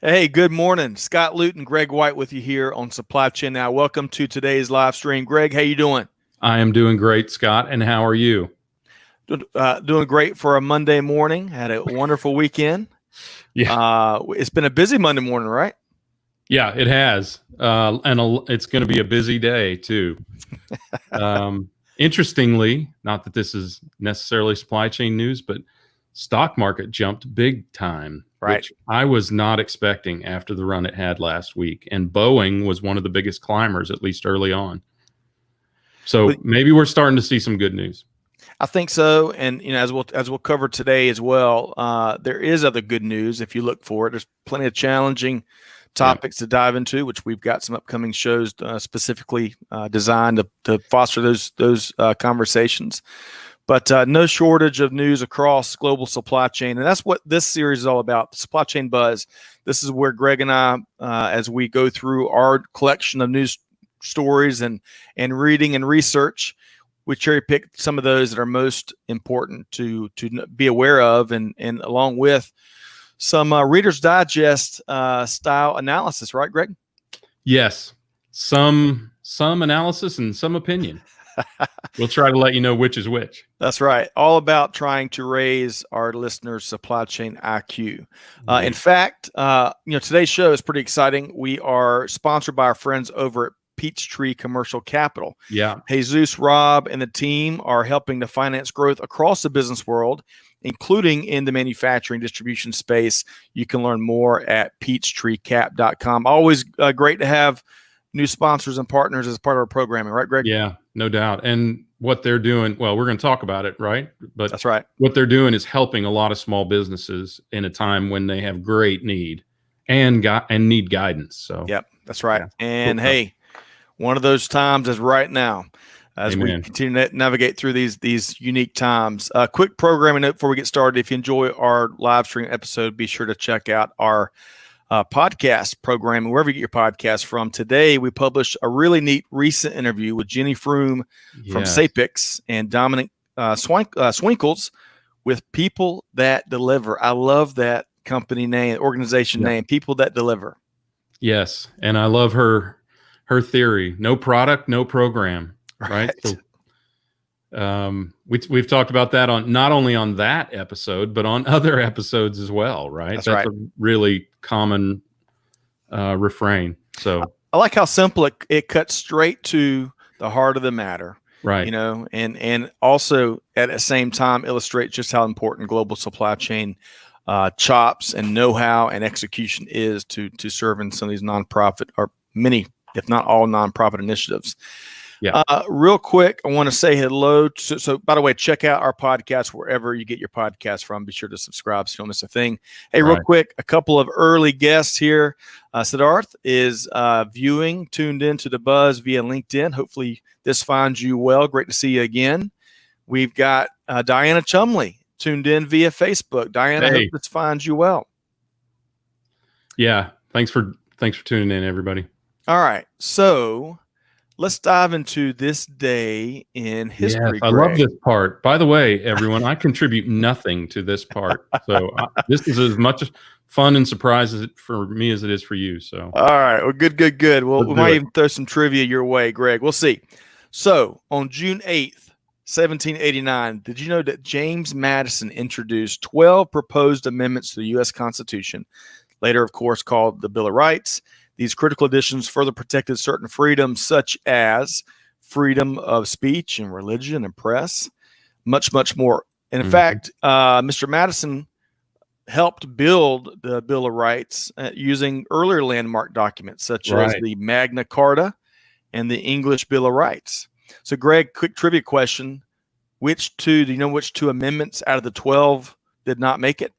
Hey, good morning. Scott Luton, Greg White with you here on Supply Chain Now. Welcome to today's live stream. Greg, how you doing? I am doing great, Scott. And how are you? Doing great for a Monday morning. Had a wonderful weekend. Yeah. It's been a busy Monday morning, right? Yeah, it has. It's going to be a busy day, too. Interestingly, not that this is necessarily supply chain news, but stock market jumped big time, Right. which I was not expecting after the run it had last week. And Boeing was one of the biggest climbers, at least early on. So maybe we're starting to see some good news. I think so, and as we'll cover today as well, there is other good news if you look for it. There's plenty of challenging topics to dive into, which we've got some upcoming shows specifically designed to foster those conversations. But no shortage of news across global supply chain, and that's what this series is all about. The Supply Chain Buzz. This is where Greg and I, as we go through our collection of news stories and reading and research, we cherry pick some of those that are most important to be aware of, and along with some Reader's Digest style analysis, right, Greg? Yes, some analysis and some opinion. We'll try to let you know which is which. That's right. All about trying to raise our listeners' supply chain IQ. In fact, today's show is pretty exciting. We are sponsored by our friends over at Peachtree Commercial Capital. Yeah. Jesus, Rob, and the team are helping to finance growth across the business world, including in the manufacturing distribution space. You can learn more at peachtreecap.com. Always great to have new sponsors and partners as part of our programming, right, Greg? Yeah, no doubt. And what they're doing, well, we're going to talk about it, right? But that's right. What they're doing is helping a lot of small businesses in a time when they have great need and need guidance. So, yep, that's right. Yeah. And hey, one of those times is right now as we continue to navigate through these unique times. Quick programming note before we get started. If you enjoy our live stream episode, be sure to check out our podcast programming, wherever you get your podcast from. Today, we published a really neat recent interview with Jenny Froome from Sapix and Dominic Swinkles with People That Deliver. I love that company name, organization name, People That Deliver. Yes, and I love her theory: no product, no program. Right. So, we've talked about that on not only on that episode, but on other episodes as well. Right. That's right. A really common refrain. So I like how simple it cuts straight to the heart of the matter. Right. And also at the same time illustrates just how important global supply chain chops and know-how and execution is to serving some of these nonprofit, or many, if not all, nonprofit initiatives. Yeah. Real quick, I want to say hello. So, by the way, check out our podcast wherever you get your podcast from. Be sure to subscribe so you don't miss a thing. Hey, real quick, a couple of early guests here. Siddharth is tuned into the Buzz via LinkedIn. Hopefully this finds you well. Great to see you again. We've got Diana Chumley tuned in via Facebook. Diana, I hope this finds you well. Yeah. Thanks for tuning in, everybody. All right. So let's dive into this day in history. Yes, I love this part. By the way, everyone, I contribute nothing to this part. So this is as much fun and surprise for me as it is for you. So, all right. Well, good. Well, we might even throw some trivia your way, Greg. We'll see. So on June 8th, 1789, did you know that James Madison introduced 12 proposed amendments to the U.S. Constitution, later, of course, called the Bill of Rights? These critical additions further protected certain freedoms, such as freedom of speech and religion and press, much, much more. And in fact, Mr. Madison helped build the Bill of Rights using earlier landmark documents, such as the Magna Carta and the English Bill of Rights. So, Greg, quick trivia question. Do you know which two amendments out of the 12 did not make it?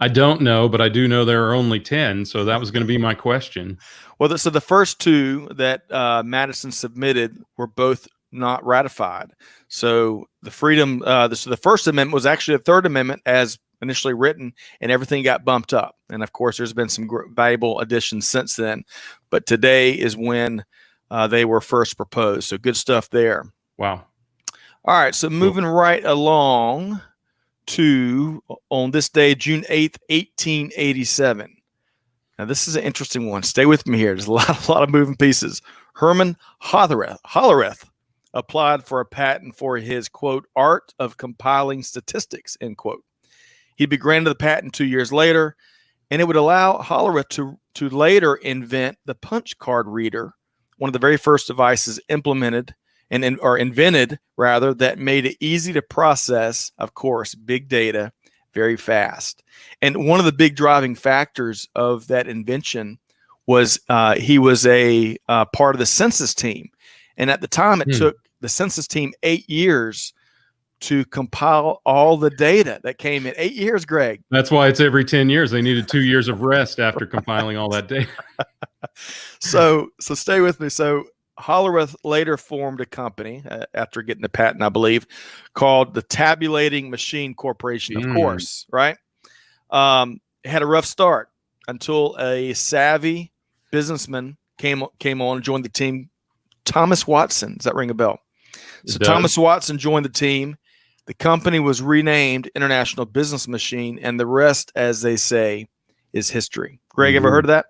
I don't know, but I do know there are only 10. So that was going to be my question. Well, so the first two that Madison submitted were both not ratified. So the the First Amendment was actually the Third Amendment as initially written, and everything got bumped up. And of course, there's been some valuable additions since then. But today is when they were first proposed. So good stuff there. Wow. All right. So moving right along to on this day, June 8th, 1887. Now, this is an interesting one. Stay with me here. There's a lot of moving pieces. Herman Hollerith applied for a patent for his, quote, art of compiling statistics, end quote. He'd be granted the patent 2 years later, and it would allow Hollerith to later invent the punch card reader, one of the very first devices invented rather, that made it easy to process, of course, big data very fast. And one of the big driving factors of that invention was he was a part of the census team. And at the time, it took the census team 8 years to compile all the data that came in. 8 years, Greg. That's why it's every 10 years. They needed 2 years of rest after compiling all that data. So stay with me. So Hollerith later formed a company after getting the patent, I believe, called the Tabulating Machine Corporation, of course, right? It had a rough start until a savvy businessman came on and joined the team, Thomas Watson. Does that ring a bell? So Thomas Watson joined the team. The company was renamed International Business Machine, and the rest, as they say, is history. Greg, ever heard of that?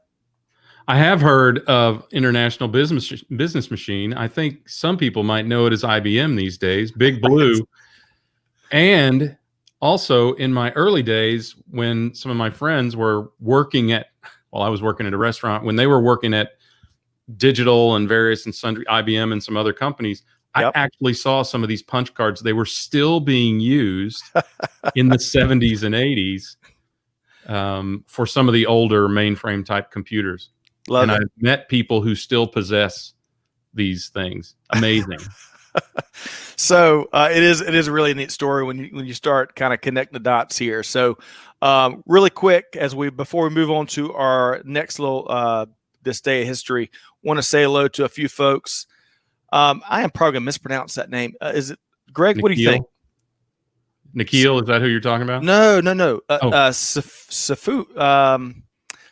I have heard of International Business Machine. I think some people might know it as IBM these days, Big Blue. And also in my early days, when some of my friends were working at, I was working at a restaurant, when they were working at Digital and various and sundry, IBM and some other companies, I actually saw some of these punch cards. They were still being used in the 70s and 80s for some of the older mainframe type computers. I've met people who still possess these things. Amazing. So it is a really neat story when you start kind of connecting the dots here. So really quick, before we move on to our next little this day of history, want to say hello to a few folks. I am probably going to mispronounce that name. Is it Greg? Nikhil? What do you think? Nikhil, is that who you're talking about? No.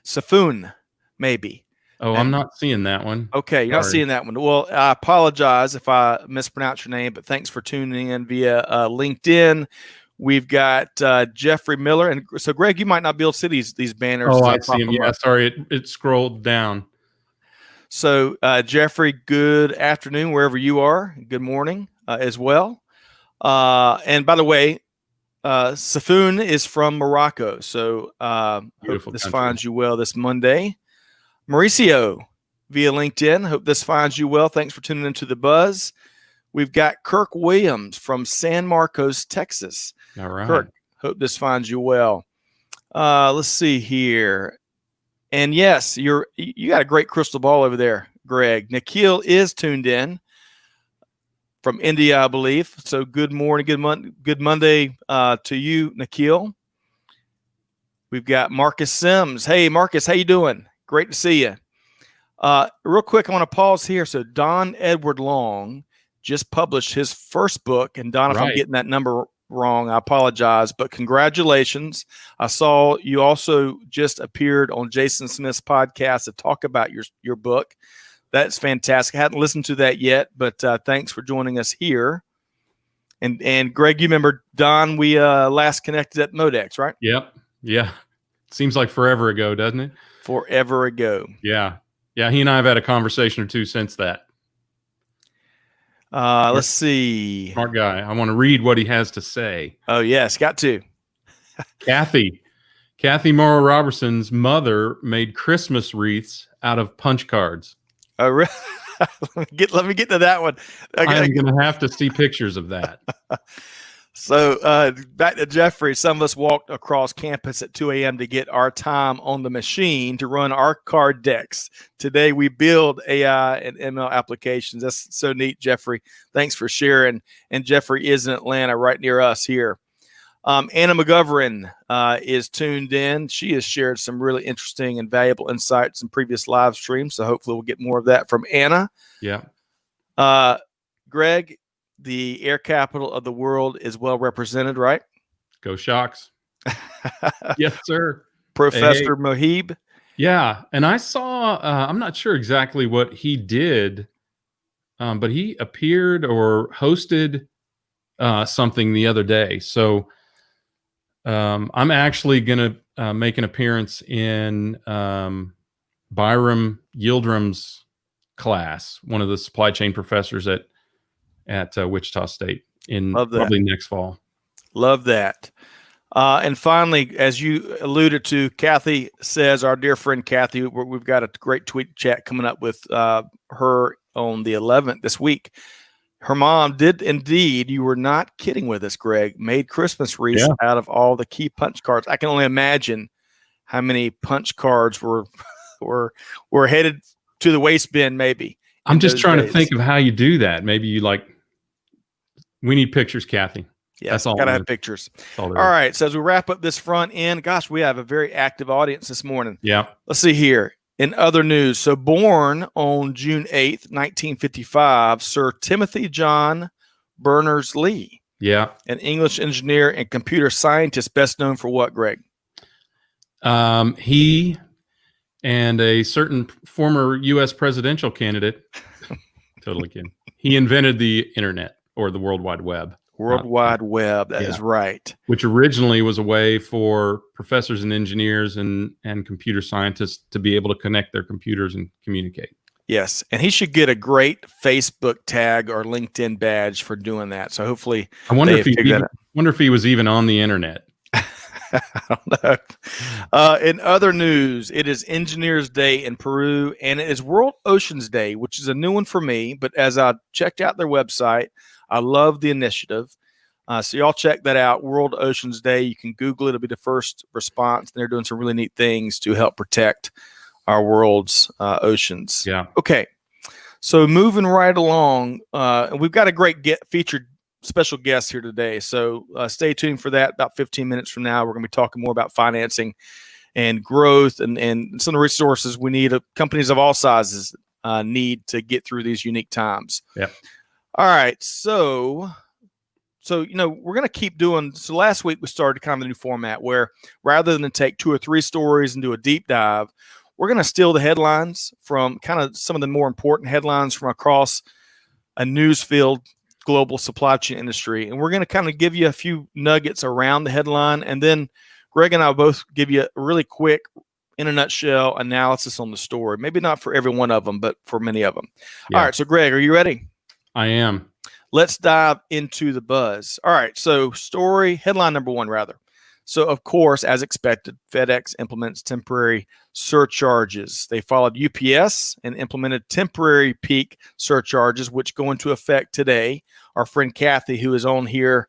Safoon, maybe. Oh, I'm not seeing that one. Okay, you're not seeing that one. Well, I apologize if I mispronounce your name, but thanks for tuning in via LinkedIn. We've got Jeffrey Miller, and so Greg, you might not be able to see these banners. Oh, I see them. Yeah, sorry, it scrolled down. So, Jeffrey, good afternoon wherever you are. Good morning as well. And by the way, Safoon is from Morocco. So, hope this finds you well this Monday. Mauricio via LinkedIn. Hope this finds you well. Thanks for tuning into The Buzz. We've got Kirk Williams from San Marcos, Texas. All right. Kirk, hope this finds you well. Let's see here. And yes, you got a great crystal ball over there, Greg. Nikhil is tuned in from India, I believe. So good morning, good Monday to you, Nikhil. We've got Marcus Sims. Hey, Marcus, how you doing? Great to see you. Real quick, I want to pause here. So Don Edward Long just published his first book. And Don, if I'm getting that number wrong, I apologize. But congratulations. I saw you also just appeared on Jason Smith's podcast to talk about your book. That's fantastic. I hadn't listened to that yet, but thanks for joining us here. And Greg, you remember Don, we last connected at Modex, right? Yep. Yeah. Seems like forever ago, doesn't it? Forever ago. Yeah. Yeah. He and I have had a conversation or two since that. Let's see. Smart guy. I want to read what he has to say. Oh, yes. Got to. Kathy Morrow Robertson's mother made Christmas wreaths out of punch cards. Oh, really? let me get to that one. I'm going to have to see pictures of that. So back to Jeffrey. Some of us walked across campus at 2 a.m. to get our time on the machine to run our card decks. Today, we build AI and ML applications. That's so neat, Jeffrey. Thanks for sharing. And Jeffrey is in Atlanta, right near us here. Anna McGovern is tuned in. She has shared some really interesting and valuable insights in previous live streams. So hopefully we'll get more of that from Anna. Yeah. Greg, the air capital of the world is well represented, right? Go Shocks. Yes, sir. Professor Mohib. Yeah. And I saw, I'm not sure exactly what he did, but he appeared or hosted something the other day. So I'm actually going make an appearance in Byram Yildirim's class, one of the supply chain professors at Wichita State probably next fall. Love that. And finally, as you alluded to, Kathy says, our dear friend Kathy, we've got a great tweet chat coming up with her on the 11th this week. Her mom did indeed, you were not kidding with us, Greg, made Christmas wreaths out of all the key punch cards. I can only imagine how many punch cards were headed to the waste bin, maybe. I'm just trying to think of how you do that. Maybe we need pictures, Kathy. Yeah, that's all. Gotta have pictures. All right. So as we wrap up this front end, gosh, we have a very active audience this morning. Yeah. Let's see here. In other news, so born on June 8th, 1955, Sir Timothy John Berners-Lee. Yeah. An English engineer and computer scientist, best known for what, Greg? He and a certain former U.S. presidential candidate, totally kidding. He invented the internet, or the World Wide Web. World Wide Web, that is right. Which originally was a way for professors and engineers and computer scientists to be able to connect their computers and communicate. Yes, and he should get a great Facebook tag or LinkedIn badge for doing that. So hopefully, I wonder if he was even on the internet. I don't know. In other news, it is Engineers Day in Peru, and it is World Oceans Day, which is a new one for me. But as I checked out their website, I love the initiative. So y'all check that out, World Oceans Day. You can Google it. It'll be the first response. They're doing some really neat things to help protect our world's oceans. Yeah. Okay. So moving right along, we've got a great featured special guest here today. So stay tuned for that. About 15 minutes from now, we're going to be talking more about financing and growth and some of the resources we need. Companies of all sizes need to get through these unique times. Yeah. All right. So we're going to keep doing. So last week we started kind of a new format where rather than take 2 or 3 stories and do a deep dive, we're going to steal the headlines from kind of some of the more important headlines from across a news-filled global supply chain industry. And we're going to kind of give you a few nuggets around the headline. And then Greg and I will both give you a really quick, in a nutshell, analysis on the story. Maybe not for every one of them, but for many of them. Yeah. All right. So Greg, are you ready? I am. Let's dive into the buzz. All right. So headline number 1, rather. So, of course, as expected, FedEx implements temporary surcharges. They followed UPS and implemented temporary peak surcharges, which go into effect today. Our friend Kathy, who is on here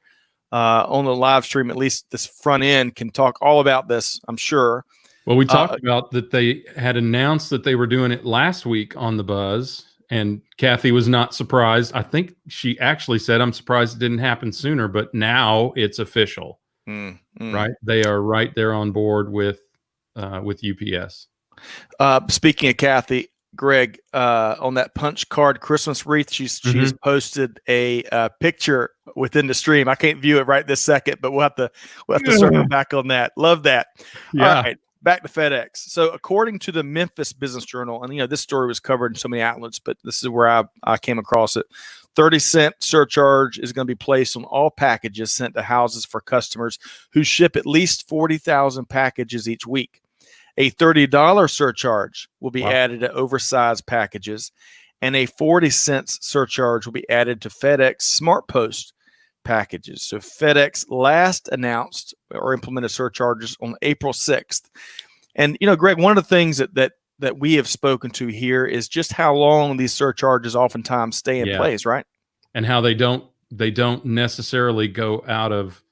on the live stream, at least this front end, can talk all about this, I'm sure. Well, we talked about that they had announced that they were doing it last week on the buzz, and Kathy was not surprised. I think she actually said, I'm surprised it didn't happen sooner, but now it's official. Right, they are right there on board with UPS. Speaking of Kathy, Greg, on that punch card Christmas wreath, she's posted a picture within the stream. I can't view it right this second, but we'll have to circle back on that. Love that. Yeah. All right, back to FedEx. So, according to the Memphis Business Journal, and this story was covered in so many outlets, but this is where I came across it. 30-cent surcharge is going to be placed on all packages sent to houses for customers who ship at least 40,000 packages each week. A $30 surcharge will be added to oversized packages, and a 40-cent surcharge will be added to FedEx SmartPost packages. So FedEx last announced or implemented surcharges on April 6th. And, Greg, one of the things that we have spoken to here is just how long these surcharges oftentimes stay in place, right? And how they don't necessarily go out of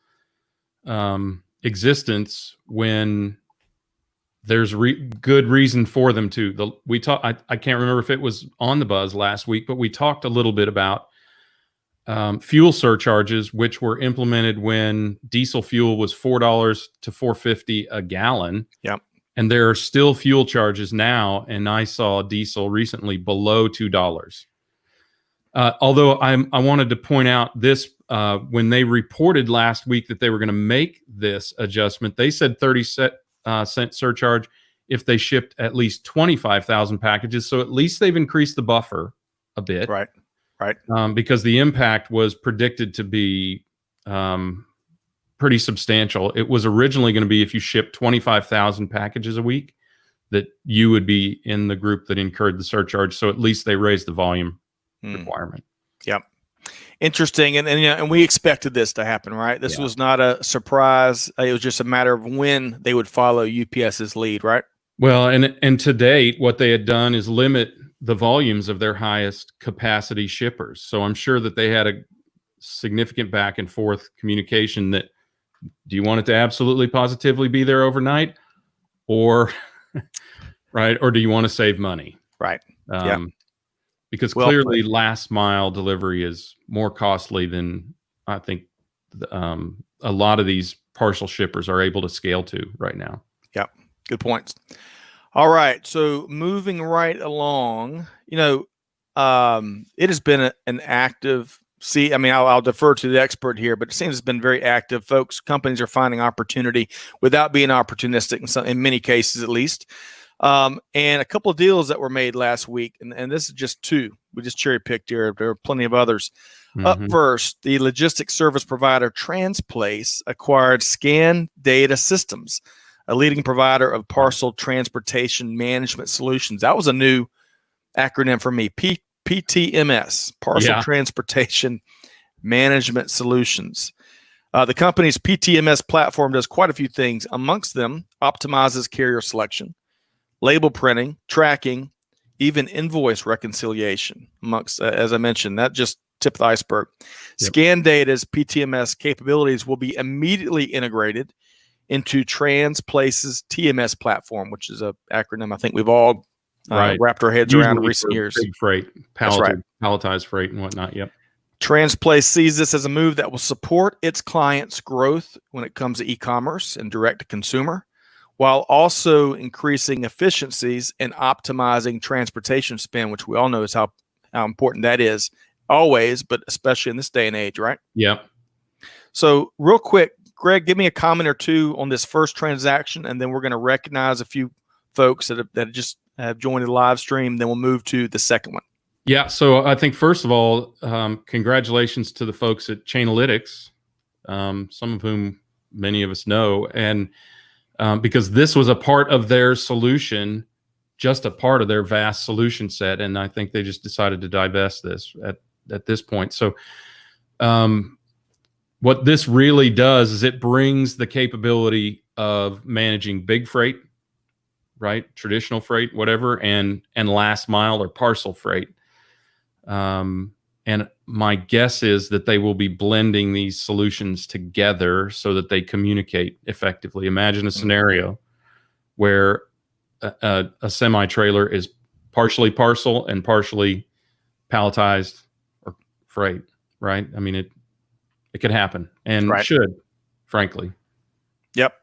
existence when there's good reason for them to. I can't remember if it was on the buzz last week, but we talked a little bit about fuel surcharges, which were implemented when diesel fuel was $4 to $4.50 a gallon. Yep. And there are still fuel charges now, and I saw diesel recently below $2. Although I wanted to point out this, when they reported last week that they were going to make this adjustment, they said 30-cent surcharge if they shipped at least 25,000 packages. So at least they've increased the buffer a bit. Right. Because the impact was predicted to be pretty substantial. It was originally going to be if you ship 25,000 packages a week, that you would be in the group that incurred the surcharge. So at least they raised the volume requirement. Yep. Interesting. And we expected this to happen, right? This was not a surprise. It was just a matter of when they would follow UPS's lead, right? Well, and to date, what they had done is limit the volumes of their highest capacity shippers. So I'm sure that they had a significant back and forth communication that, do you want it to absolutely positively be there overnight, or right, or do you want to save money? Right. Because clearly last mile delivery is more costly than I think a lot of these parcel shippers are able to scale to right now. Yep. Good points. All right. So moving right along, it has been an active I'll defer to the expert here, but it seems it's been very active. Folks, companies are finding opportunity without being opportunistic in many cases, at least. And a couple of deals that were made last week, and this is just two. We just cherry picked here. There are plenty of others. Up first, the logistics service provider Transplace acquired Scan Data Systems, a leading provider of parcel transportation management solutions. That was a new acronym for me. PTMS, Parcel Transportation Management Solutions. The company's PTMS platform does quite a few things. Amongst them, optimizes carrier selection, label printing, tracking, even invoice reconciliation. Amongst, as I mentioned, that just tipped the iceberg. Yep. Scan Data's PTMS capabilities will be immediately integrated into Transplace's TMS platform, which is an acronym I think we've all wrapped our heads around in recent years. Big freight, palletized freight and whatnot. Yep. Transplace sees this as a move that will support its clients' growth when it comes to e-commerce and direct-to-consumer, while also increasing efficiencies and optimizing transportation spend, which we all know is how important that is always, but especially in this day and age, right? Yep. So real quick, Greg, give me a comment or two on this first transaction, and then we're going to recognize a few folks that just have joined the live stream. Then we'll move to the second one. Yeah. So I think first of all, congratulations to the folks at Chainalytics, some of whom many of us know, and because this was a part of their solution, just a part of their vast solution set, and I think they just decided to divest this at this point. So what this really does is it brings the capability of managing big freight, right? Traditional freight, whatever, and last mile or parcel freight. And my guess is that they will be blending these solutions together so that they communicate effectively. Imagine a scenario where a semi-trailer is partially parcel and partially palletized or freight, right? I mean, it could happen and should, frankly. Yep.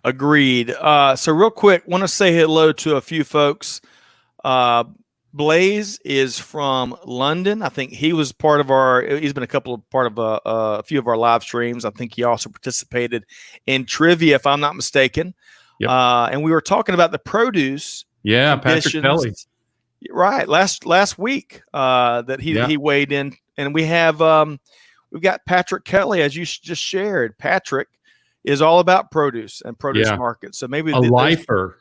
Agreed. So real quick, want to say hello to a few folks. Blaze is from London. I think he was part of he's been part of a few of our live streams. I think he also participated in trivia, if I'm not mistaken. Yep. And we were talking about the produce. Yeah. Patrick Kelly. Right. Last week, that he weighed in, and we have, we've got Patrick Kelly, as you just shared. Patrick is all about produce and produce markets. So maybe a lifer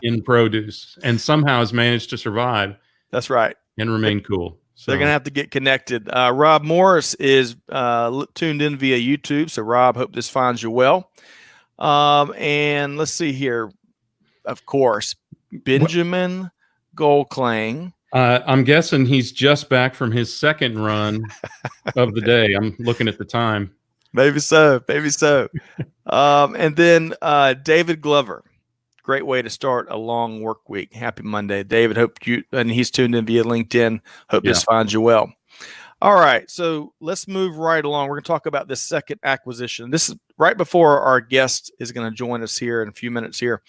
in produce, and somehow has managed to survive. That's right. And remain cool. So they're going to have to get connected. Rob Morris is tuned in via YouTube. So Rob, hope this finds you well. And let's see here. Of course, Benjamin Goldklang. I'm guessing he's just back from his second run of the day. I'm looking at the time. Maybe so. And then David Glover. Great way to start a long work week. Happy Monday, David. And he's tuned in via LinkedIn. Hope this finds you well. All right. So let's move right along. We're going to talk about this second acquisition. This is right before our guest is going to join us here in a few minutes here.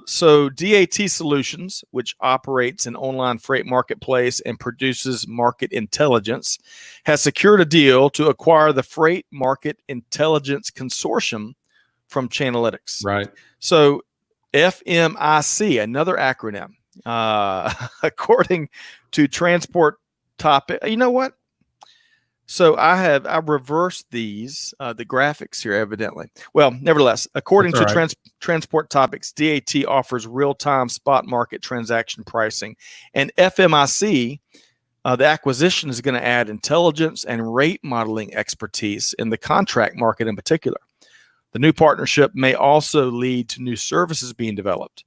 So DAT Solutions, which operates an online freight marketplace and produces market intelligence, has secured a deal to acquire the Freight Market Intelligence Consortium from Chainalytics. Right. So FMIC, another acronym, according to Transport Topic. You know what? So I reversed these the graphics here evidently. Well, nevertheless, according to Transport Topics, DAT offers real-time spot market transaction pricing, and FMIC, the acquisition is going to add intelligence and rate modeling expertise in the contract market in particular. The new partnership may also lead to new services being developed.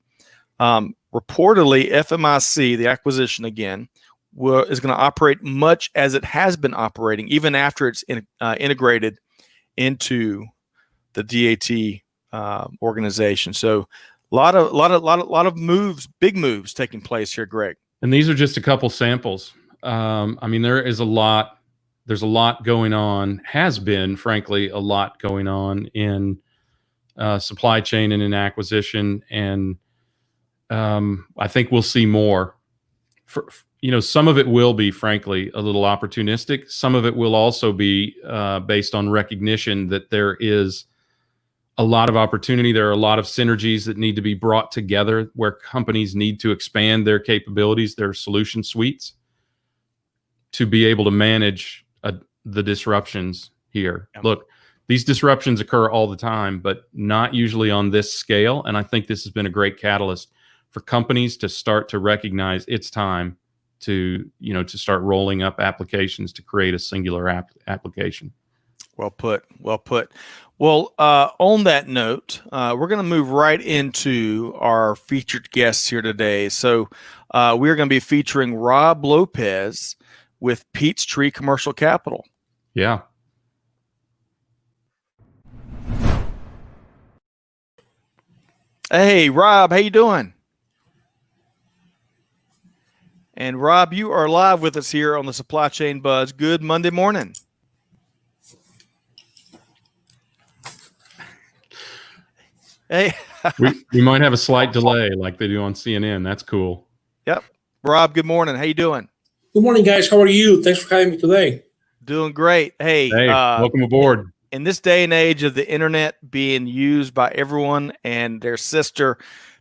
Reportedly, FMIC, the acquisition again, is going to operate much as it has been operating, even after it's integrated into the DAT organization. So, a lot of moves, big moves taking place here, Greg. And these are just a couple samples. I mean, there is a lot. There's a lot going on. Has been, frankly, a lot going on in supply chain and in acquisition, and I think we'll see more. Some of it will be, frankly, a little opportunistic. Some of it will also be based on recognition that there is a lot of opportunity. There are a lot of synergies that need to be brought together where companies need to expand their capabilities, their solution suites, to be able to manage the disruptions here. Yeah. Look, these disruptions occur all the time, but not usually on this scale. And I think this has been a great catalyst for companies to start to recognize it's time to start rolling up applications to create a singular application. Well put. Well put. Well, on that note, we're going to move right into our featured guests here today. So we're going to be featuring Rob Lopez with Peachtree Commercial Capital. Yeah. Hey, Rob, how you doing? And Rob, you are live with us here on the Supply Chain Buzz. Good Monday morning. Hey, we might have a slight delay like they do on CNN. That's cool. Yep. Rob, good morning. How you doing? Good morning, guys. How are you? Thanks for having me today. Doing great. Hey, welcome aboard. In this day and age of the internet being used by everyone and their sister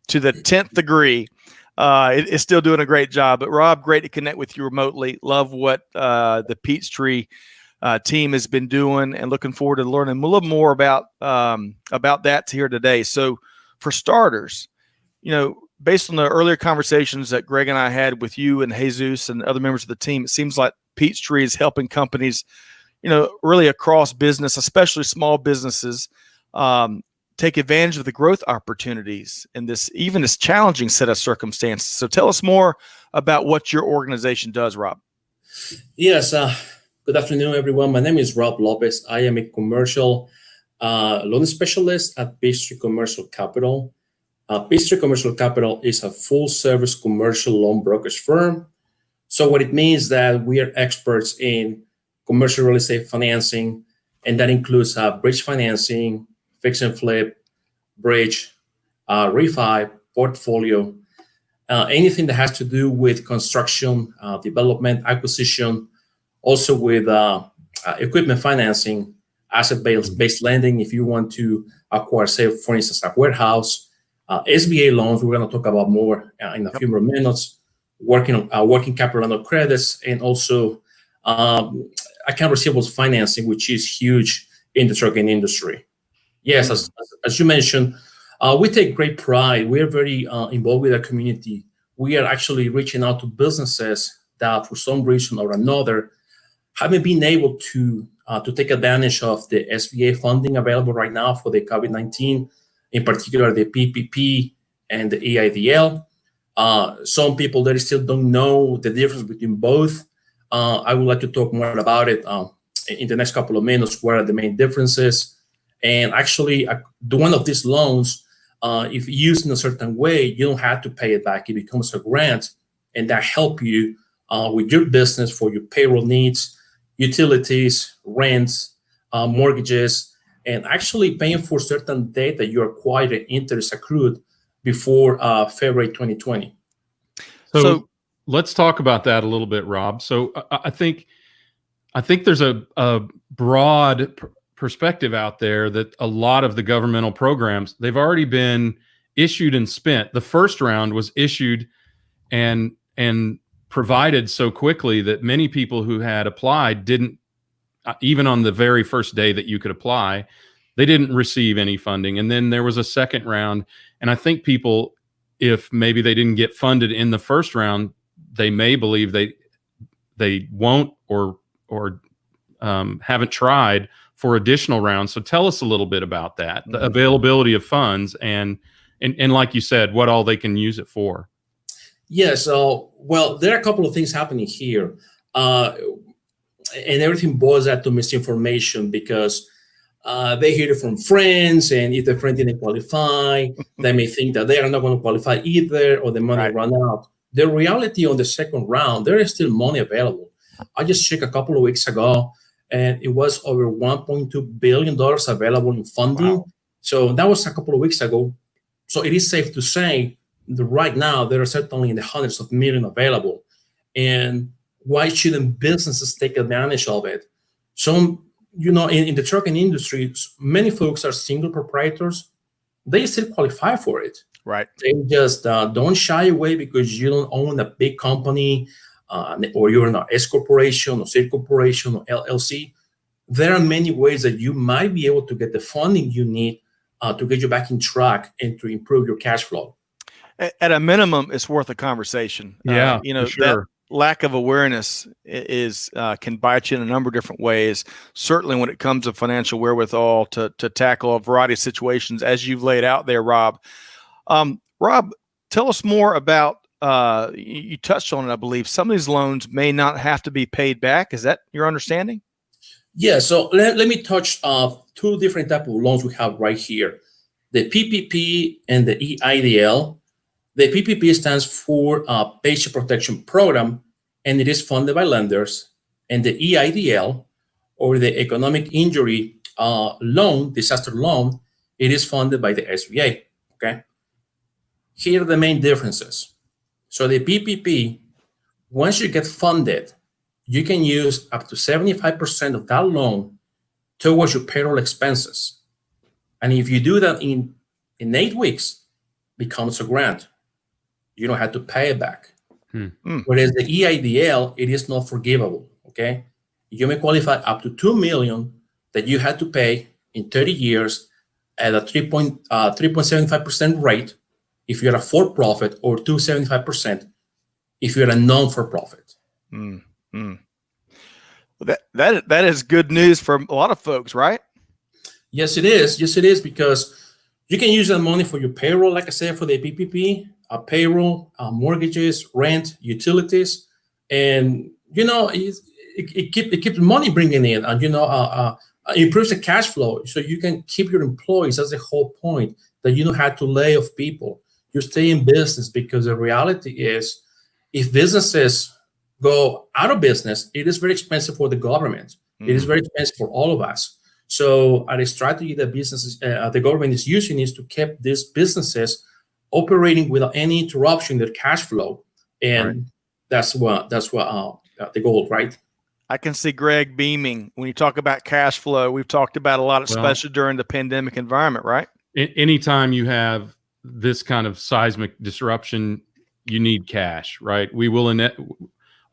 to the 10th degree, it's still doing a great job. But Rob, great to connect with you remotely. Love what the Peachtree team has been doing, and looking forward to learning a little more about that here today. So, for starters, based on the earlier conversations that Greg and I had with you and Jesus and other members of the team, it seems like Peachtree is helping companies, really across business, especially small businesses, take advantage of the growth opportunities in this challenging set of circumstances. So tell us more about what your organization does, Rob. Yes. Good afternoon, everyone. My name is Rob Lopez. I am a commercial loan specialist at Peachtree Commercial Capital. Peachtree Commercial Capital is a full-service commercial loan brokerage firm. So what it means that we are experts in commercial real estate financing, and that includes bridge financing, fix and flip, bridge, refi, portfolio, anything that has to do with construction, development, acquisition, also with equipment financing, asset-based lending. If you want to acquire, say, for instance, a warehouse, SBA loans, we're going to talk about more in a few more minutes, working capital line of credits, and also account receivables financing, which is huge in the trucking industry. Yes, as you mentioned, we take great pride. We are very involved with our community. We are actually reaching out to businesses that, for some reason or another, haven't been able to take advantage of the SBA funding available right now for the COVID-19, in particular the PPP and the EIDL. Some people that still don't know the difference between both. I would like to talk more about it in the next couple of minutes. What are the main differences? And actually, one of these loans, if used in a certain way, you don't have to pay it back. It becomes a grant, and that help you with your business for your payroll needs, utilities, rents, mortgages, and actually paying for certain debt that you acquired and interest accrued before February 2020. So let's talk about that a little bit, Rob. So I think there's a broad perspective out there that a lot of the governmental programs, they've already been issued and spent. The first round was issued and provided so quickly that many people who had applied didn't even on the very first day that you could apply, they didn't receive any funding. And then there was a second round. And I think people, if maybe they didn't get funded in the first round, they may believe they won't or haven't tried for additional rounds. So tell us a little bit about that, the availability of funds and like you said, what all they can use it for. Yeah, so, well, there are a couple of things happening here. And everything boils down to misinformation because they hear it from friends, and if the friend didn't qualify, they may think that they are not going to qualify either, or the money run out. The reality on the second round, there is still money available. I just checked a couple of weeks ago, and it was over $1.2 billion available in funding. Wow. So that was a couple of weeks ago. So it is safe to say that right now, there are certainly in the hundreds of millions available. And why shouldn't businesses take advantage of it? So, in the trucking industry, many folks are single proprietors. They still qualify for it. Right. They just don't shy away because you don't own a big company or you're an S corporation or C corporation or LLC. There are many ways that you might be able to get the funding you need to get you back in track and to improve your cash flow. At a minimum, it's worth a conversation. Yeah, for sure. That lack of awareness is can bite you in a number of different ways. Certainly when it comes to financial wherewithal to tackle a variety of situations, as you've laid out there, Rob. Rob, tell us more about, you touched on it, I believe. Some of these loans may not have to be paid back. Is that your understanding? Yeah, so let me touch two different types of loans we have right here. The PPP and the EIDL. The PPP stands for Paycheck Protection Program, and it is funded by lenders. And the EIDL, or the Economic Injury Loan, Disaster Loan, it is funded by the SBA, okay? Here are the main differences. So the PPP, once you get funded, you can use up to 75% of that loan towards your payroll expenses. And if you do that in 8 weeks, becomes a grant. You don't have to pay it back. Whereas the EIDL, it is not forgivable, okay? You may qualify up to $2 million that you had to pay in 30 years at a 3.75% rate if you're a for-profit, or 2.75% if you're a non-for-profit. That is good news for a lot of folks, right? Yes, it is. Yes, it is, because you can use that money for your payroll, like I said, for the PPP, payroll, mortgages, rent, utilities, and it keeps money bringing in, and improves the cash flow, so you can keep your employees. That's the whole point, that you don't have to lay off people. You stay in business, because the reality is, if businesses go out of business, it is very expensive for the government. It is very expensive for all of us. So a strategy that the government is using is to keep these businesses operating without any interruption in their cash flow, and that's what the goal, right? I can see Greg beaming when you talk about cash flow. We've talked about a lot, especially during the pandemic environment, right? Anytime you have this kind of seismic disruption, you need cash, right? We will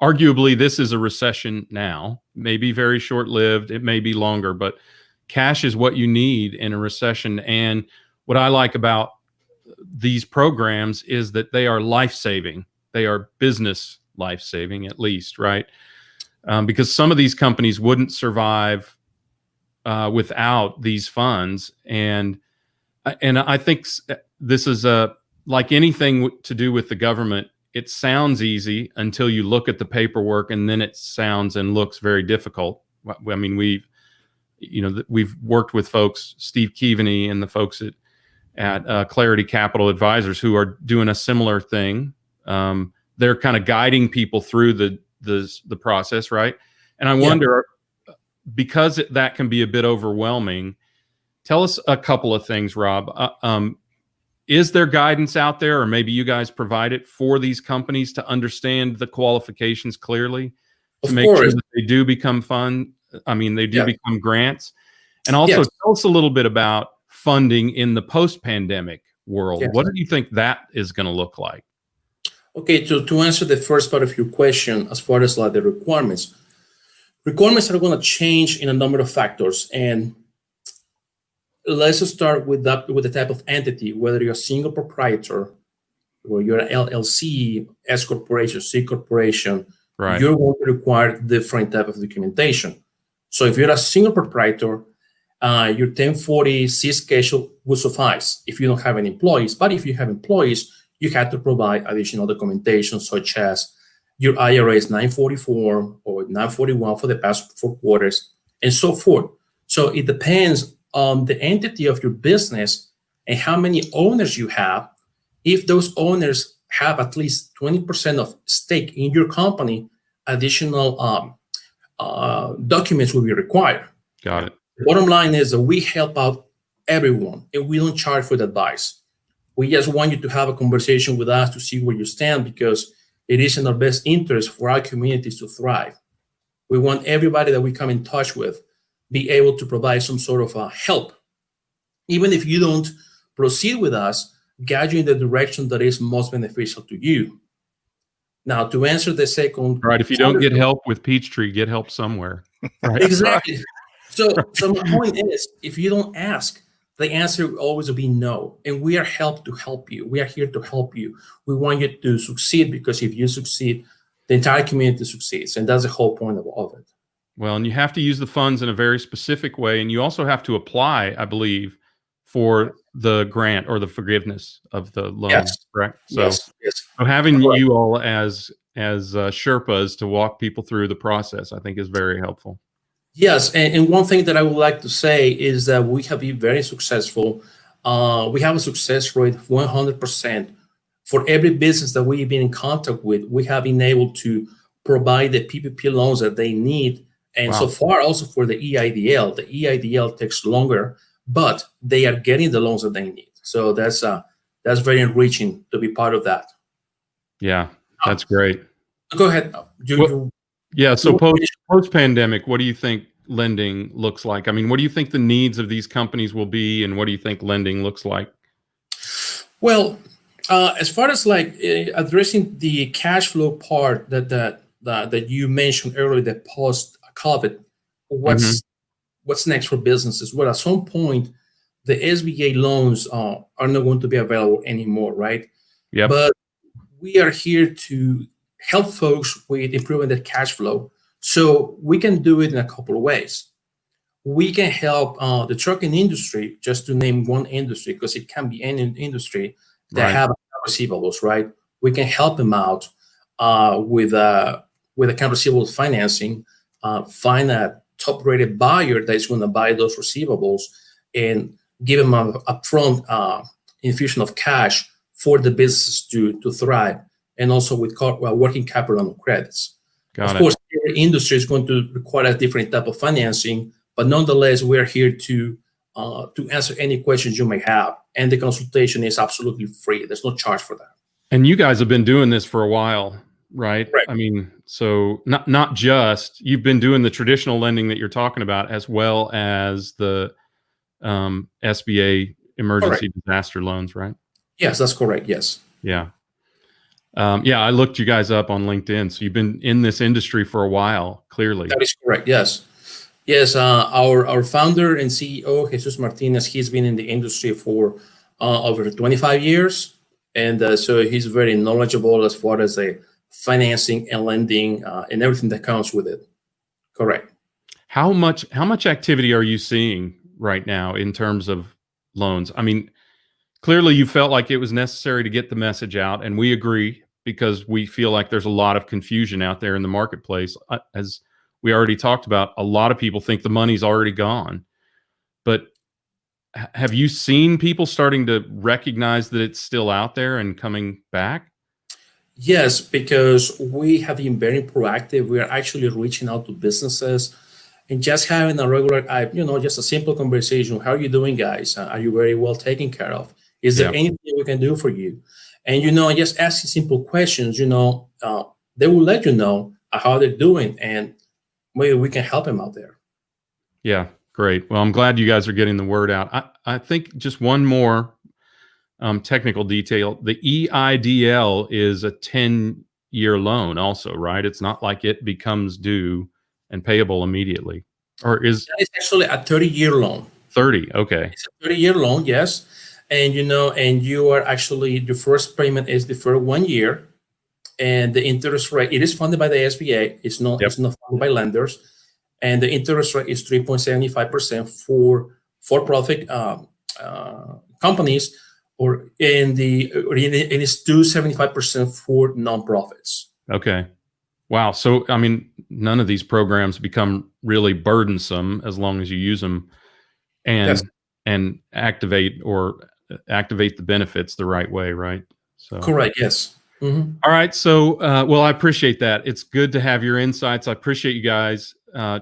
arguably, this is a recession now, maybe very short-lived, it may be longer, but cash is what you need in a recession. And what I like about these programs is that they are life-saving. They are business life-saving, at least, right? Because some of these companies wouldn't survive without these funds. And I think this is like anything to do with the government. It sounds easy until you look at the paperwork, and then it sounds and looks very difficult. I mean, we've worked with folks, Steve Keaveney and the folks at Clarity Capital Advisors, who are doing a similar thing. They're kind of guiding people through the process, right? And I wonder, because that can be a bit overwhelming, tell us a couple of things, Rob. Is there guidance out there, or maybe you guys provide it for these companies to understand the qualifications clearly, to make sure that they do become become grants? And also tell us a little bit about funding in the post-pandemic world. Yes. What do you think that is going to look like? Okay, to answer the first part of your question, as far as the requirements, requirements are going to change in a number of factors. And let's start with the type of entity, whether you're a single proprietor or you're an LLC, S corporation, C corporation, right. You're going to require different type of documentation. So if you're a single proprietor, your 1040-C schedule will suffice if you don't have any employees. But if you have employees, you have to provide additional documentation, such as your IRS 944 or 941 for the past 4 quarters, and so forth. So it depends on the entity of your business and how many owners you have. If those owners have at least 20% of stake in your company, additional documents will be required. Got it. The bottom line is that we help out everyone, and we don't charge for the advice. We just want you to have a conversation with us to see where you stand, because it is in our best interest for our communities to thrive. We want everybody that we come in touch with be able to provide some sort of help. Even if you don't proceed with us, guide you in the direction that is most beneficial to you. Now, to answer the second... Right, if you don't get help with Peachtree, get help somewhere. Right? Exactly. So my point is, if you don't ask, the answer will always be no. And we are helped to help you. We are here to help you. We want you to succeed, because if you succeed, the entire community succeeds. And that's the whole point of it. Well, and you have to use the funds in a very specific way. And you also have to apply, I believe, for the grant or the forgiveness of the loan. Yes. Correct? So, yes. So having Correct. you all as Sherpas to walk people through the process, I think, is very helpful. Yes, and one thing that I would like to say is that we have been very successful. We have a success rate of 100%. For every business that we've been in contact with, we have been able to provide the PPP loans that they need. And Wow. so far, also for the EIDL. The EIDL takes longer, but they are getting the loans that they need. So that's very enriching to be part of that. Yeah, that's great. Go ahead. Yeah, so post-pandemic, what do you think lending looks like? I mean, what do you think the needs of these companies will be, and what do you think lending looks like? Well, as far as like addressing the cash flow part that you mentioned earlier, the post-COVID, what's next for businesses? Well, at some point, the SBA loans are not going to be available anymore, right? Yeah. But we are here to help folks with improving their cash flow. So we can do it in a couple of ways. We can help the trucking industry, just to name one industry, because it can be any industry that have receivables, right? We can help them out with account receivables financing, find a top-rated buyer that is going to buy those receivables, and give them an upfront infusion of cash for the business to thrive, and also with working capital and credits. Of course, every industry is going to require a different type of financing, but nonetheless, we're here to answer any questions you may have. And the consultation is absolutely free. There's no charge for that. And you guys have been doing this for a while, right? Right. I mean, so not just, you've been doing the traditional lending that you're talking about, as well as the SBA emergency disaster loans, right? Yes, that's correct. Yes. Yeah. I looked you guys up on LinkedIn. So you've been in this industry for a while, clearly. That is correct. Yes. Yes. Our founder and CEO, Jesus Martinez, he's been in the industry for over 25 years. And so he's very knowledgeable as far as the financing and lending and everything that comes with it. Correct. How much activity are you seeing right now in terms of loans? I mean, clearly you felt like it was necessary to get the message out, and we agree, because we feel like there's a lot of confusion out there in the marketplace. As we already talked about, a lot of people think the money's already gone. But have you seen people starting to recognize that it's still out there and coming back? Yes, because we have been very proactive. We are actually reaching out to businesses and just having a regular, just a simple conversation. How are you doing, guys? Are you very well taken care of? Is there anything we can do for you? And, just asking simple questions, they will let you know how they're doing, and maybe we can help them out there. Yeah, great. Well, I'm glad you guys are getting the word out. I think just one more technical detail. The EIDL is a 10-year loan also, right? It's not like it becomes due and payable immediately, or is that is actually a 30-year loan. 30? Okay. It's a 30-year loan, yes. And you are actually, your first payment is deferred 1 year, and the interest rate, it is funded by the SBA. It's not funded by lenders, and the interest rate is 3.75% for for-profit companies, and it's 2.75% for nonprofits. Okay. Wow. So, I mean, none of these programs become really burdensome as long as you use them and activate the benefits the right way, right? So correct. Yes. Mm-hmm. All right. So, well, I appreciate that. It's good to have your insights. I appreciate you guys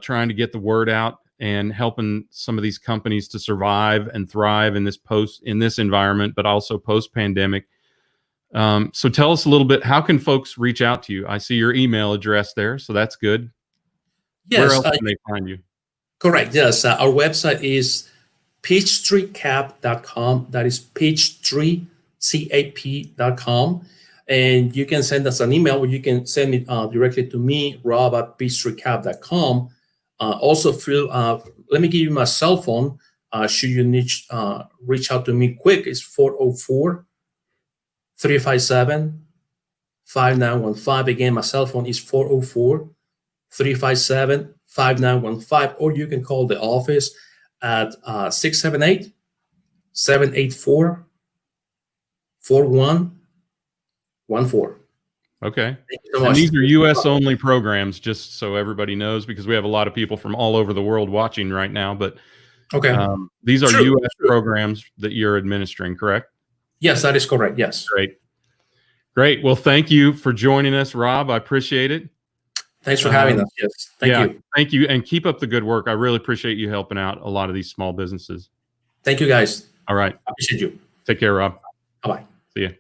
trying to get the word out and helping some of these companies to survive and thrive in this environment, but also post-pandemic. So tell us a little bit, how can folks reach out to you? I see your email address there, so that's good. Yes. Where else can they find you? Correct. Yes. Our website is peachtreecap.com. That is peachtreecap.com. And you can send us an email, or you can send it directly to me, Rob at peachtreecap.com. Also, let me give you my cell phone. Should you need reach out to me quick, it's 404-357-5915. Again, my cell phone is 404-357-5915, or you can call the office at 678-784-4114. Okay. Thank you so much. And these are U.S. only programs, just so everybody knows, because we have a lot of people from all over the world watching right now. But these are U.S. programs that you're administering, correct? Yes, that is correct. Yes. Great. Well, thank you for joining us, Rob. I appreciate it. Thanks for having us. Yes. Thank you. Thank you. And keep up the good work. I really appreciate you helping out a lot of these small businesses. Thank you, guys. All right. I appreciate you. Take care, Rob. Bye-bye. See you.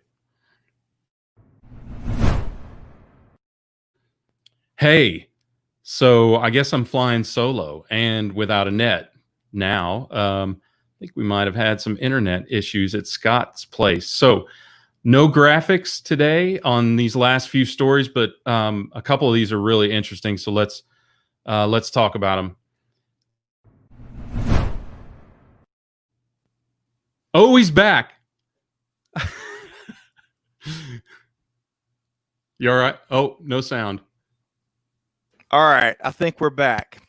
Hey, so I guess I'm flying solo and without a net now. I think we might have had some internet issues at Scott's place. So no graphics today on these last few stories, but a couple of these are really interesting. So let's talk about them. Oh, he's back. You all right? Oh, no sound. All right, I think we're back.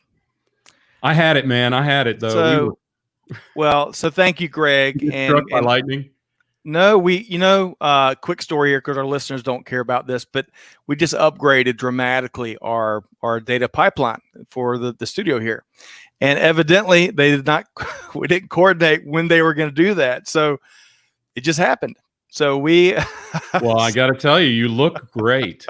I had it, man. I had it though. So thank you, Greg. Struck by lightning. No, quick story here, because our listeners don't care about this, but we just upgraded dramatically our data pipeline for the studio here, and evidently we didn't coordinate when they were going to do that, so it just happened. So well, I got to tell you, you look great.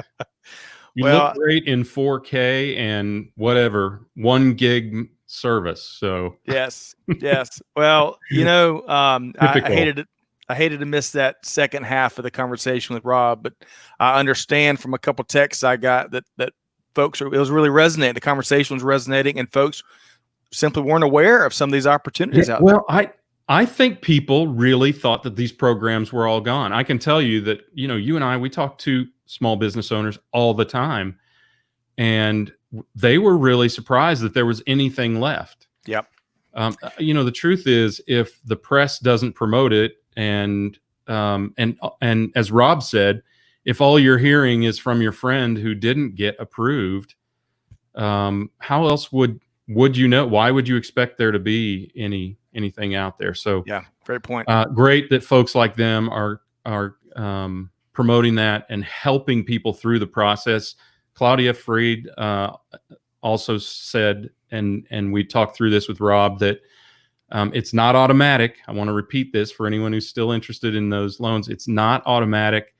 You look great in 4K and whatever 1 gig service. So yes. Well, I hated it. I hated to miss that second half of the conversation with Rob, but I understand from a couple texts I got that folks it was really resonating. The conversation was resonating, and folks simply weren't aware of some of these opportunities out there. Well, I think people really thought that these programs were all gone. I can tell you that, you and I, we talk to small business owners all the time, and they were really surprised that there was anything left. Yep. The truth is, if the press doesn't promote it, and as Rob said, if all you're hearing is from your friend who didn't get approved, how else would you know? Why would you expect there to be anything out there? So yeah, great point. Great that folks like them are promoting that and helping people through the process. Claudia Freed also said, and we talked through this with Rob, that it's not automatic. I want to repeat this for anyone who's still interested in those loans. It's not automatic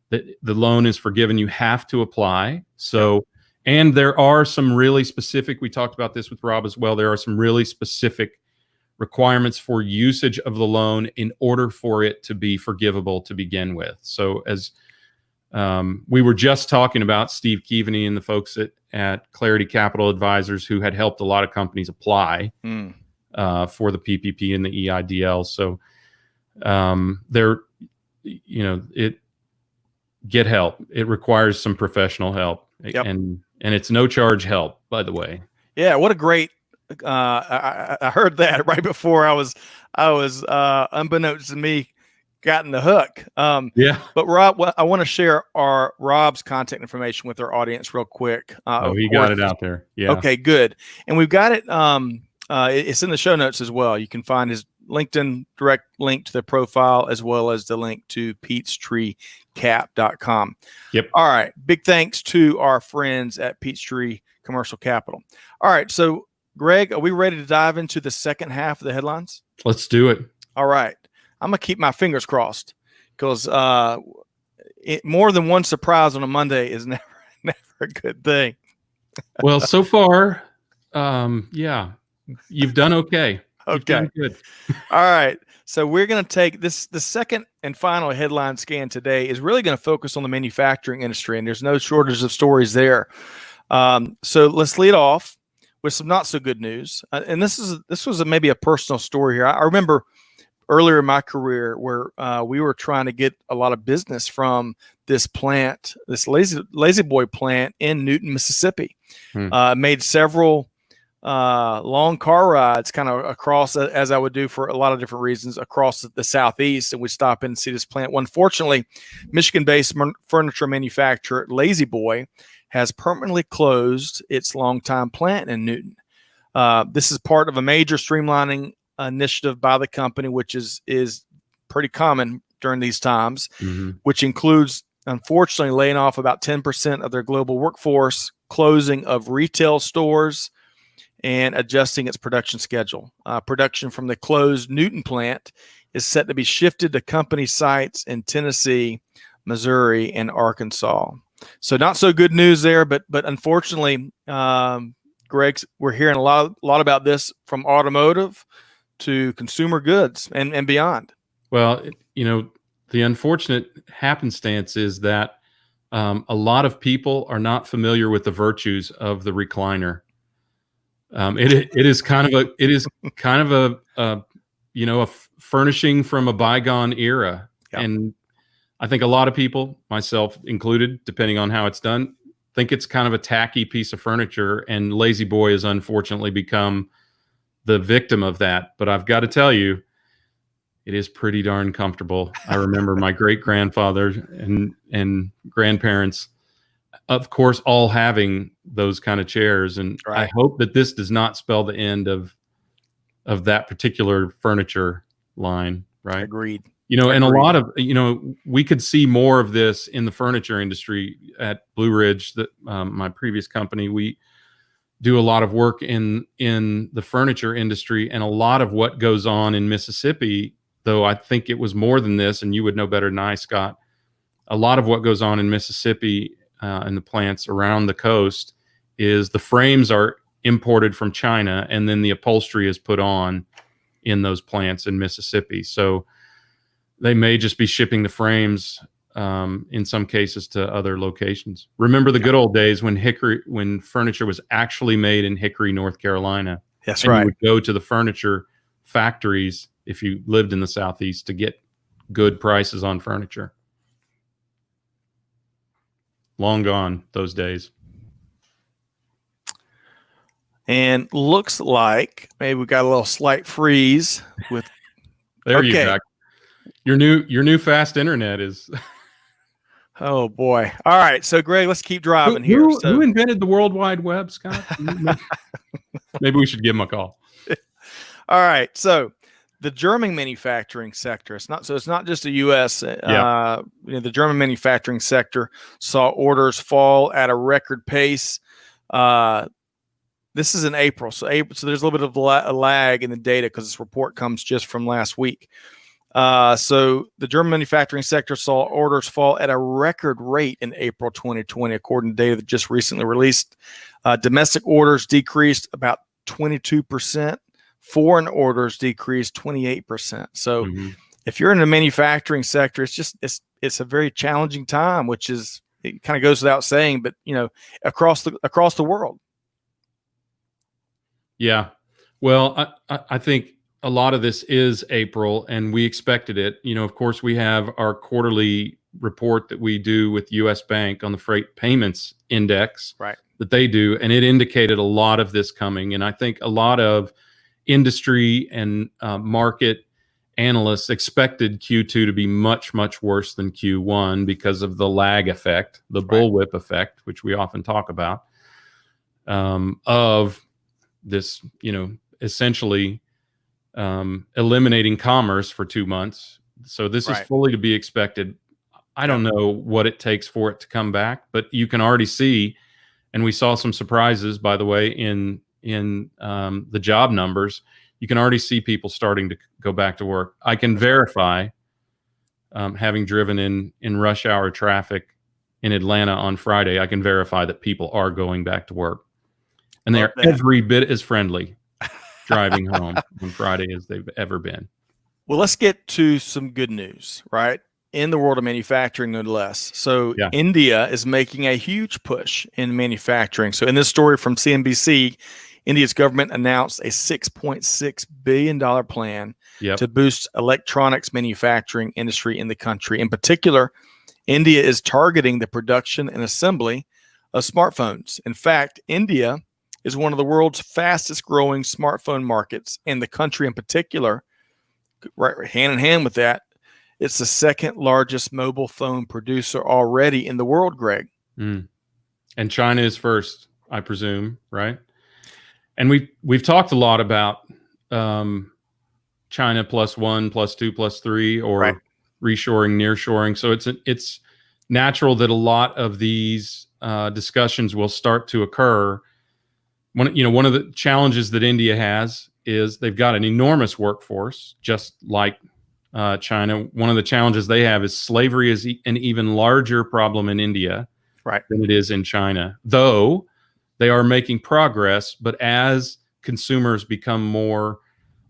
that the loan is forgiven. You have to apply. So, and there are some really specific, we talked about this with Rob as well, there are some really specific requirements for usage of the loan in order for it to be forgivable to begin with. So as we were just talking about Steve Keaveney and the folks at Clarity Capital Advisors who had helped a lot of companies apply for the PPP and the EIDL. So get help. It requires some professional help. Yep. And it's no charge help, by the way. Yeah, what a great. I heard that right before I was unbeknownst to me, gotten the hook. Yeah. But Rob, I want to share Rob's contact information with our audience real quick. Oh, he got it out there. Yeah. Okay, good. And we've got it. It's in the show notes as well. You can find his LinkedIn direct link to the profile as well as the link to peachstreecap.com. Yep. All right. Big thanks to our friends at Peachtree Commercial Capital. All right. So, Greg, are we ready to dive into the second half of the headlines? Let's do it. All right. I'm going to keep my fingers crossed because more than one surprise on a Monday is never a good thing. Well, so far, yeah, you've done okay. You've done good. All right. So we're going to take the second and final headline scan today is really going to focus on the manufacturing industry, and there's no shortage of stories there. So let's lead off with some not so good news. And this was maybe a personal story here. I remember earlier in my career where we were trying to get a lot of business from this plant, this Lazy Boy plant in Newton, Mississippi. Made several long car rides kind of across, as I would do for a lot of different reasons, across the Southeast, and we stop in and see this plant. Well, unfortunately, Michigan-based furniture manufacturer Lazy Boy has permanently closed its longtime plant in Newton. This is part of a major streamlining initiative by the company, which is pretty common during these times, which includes, unfortunately, laying off about 10% of their global workforce, closing of retail stores, and adjusting its production schedule. Production from the closed Newton plant is set to be shifted to company sites in Tennessee, Missouri, and Arkansas. So not so good news there, but unfortunately, Greg, we're hearing a lot about this from automotive to consumer goods and beyond. Well, the unfortunate happenstance is that a lot of people are not familiar with the virtues of the recliner. It is kind of a furnishing from a bygone era. Yep. And I think a lot of people, myself included, depending on how it's done, think it's kind of a tacky piece of furniture, and Lazy Boy has unfortunately become the victim of that. But I've got to tell you, it is pretty darn comfortable. I remember my great-grandfather and grandparents, of course, all having those kind of chairs. And right. I hope that this does not spell the end of that particular furniture line. Right. Agreed. And a lot of, we could see more of this in the furniture industry at Blue Ridge, that my previous company. We do a lot of work in the furniture industry, and a lot of what goes on in Mississippi, though I think it was more than this, and you would know better than I, Scott. A lot of what goes on in Mississippi and the plants around the coast is the frames are imported from China, and then the upholstery is put on in those plants in Mississippi. So they may just be shipping the frames in some cases to other locations. Remember the good old days when furniture was actually made in Hickory, North Carolina. That's right. You would go to the furniture factories if you lived in the Southeast to get good prices on furniture. Long gone, those days. And looks like maybe we got a little slight freeze with. There you go. Your new fast internet is. Oh boy! All right, so Greg, let's keep driving here. Who invented the World Wide Web, Scott? Maybe we should give him a call. All right, so the German manufacturing sector. It's not just the U.S. The German manufacturing sector saw orders fall at a record pace. This is in April, so there's a little bit of a lag in the data because this report comes just from last week. So the German manufacturing sector saw orders fall at a record rate in April 2020, according to data that just recently released. Domestic orders decreased about 22%. Foreign orders decreased 28%. So if you're in the manufacturing sector, it's a very challenging time, which is, it kind of goes without saying, but across the world. Yeah. Well, I think a lot of this is April, and we expected it. Of course, we have our quarterly report that we do with U.S. Bank on the Freight Payments Index, right? that they do, and it indicated a lot of this coming. And I think a lot of industry and market analysts expected Q2 to be much, much worse than Q1 because of the lag effect, the bullwhip effect, which we often talk about, of this, essentially eliminating commerce for 2 months. So this is fully to be expected. I don't know what it takes for it to come back, but you can already see, and we saw some surprises, by the way, in the job numbers. You can already see people starting to go back to work. I can verify, having driven in rush hour traffic in Atlanta on Friday, I can verify that people are going back to work. And they're every bit as friendly driving home on Friday as they've ever been. Well, let's get to some good news, right? In the world of manufacturing, no less. So India is making a huge push in manufacturing. So in this story from CNBC, India's government announced a $6.6 billion plan to boost electronics manufacturing industry in the country. In particular, India is targeting the production and assembly of smartphones. In fact, India is one of the world's fastest growing smartphone markets, and the country in particular, right hand in hand with that, it's the second largest mobile phone producer already in the world, Greg. And China is first, I presume, right? And we've talked a lot about China +1, +2, +3, or reshoring, nearshoring. So it's natural that a lot of these discussions will start to occur. One of the challenges that India has is they've got an enormous workforce, just like China. One of the challenges they have is slavery is an even larger problem in India than it is in China, though they are making progress. But as consumers become more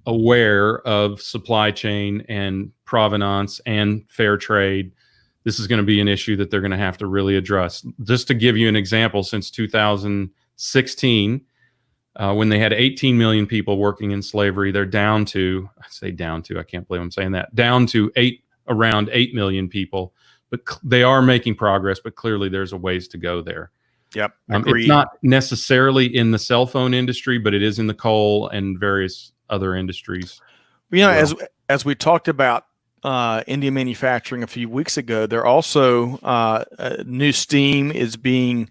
aware of supply chain and provenance and fair trade, this is going to be an issue that they're going to have to really address. Just to give you an example, since 2016, when they had 18 million people working in slavery, they're down to, I can't believe I'm saying that, down to around 8 million people. But they are making progress, but clearly there's a ways to go there. Yep. It's not necessarily in the cell phone industry, but it is in the coal and various other industries. As we talked about India manufacturing a few weeks ago, they're also new steam is being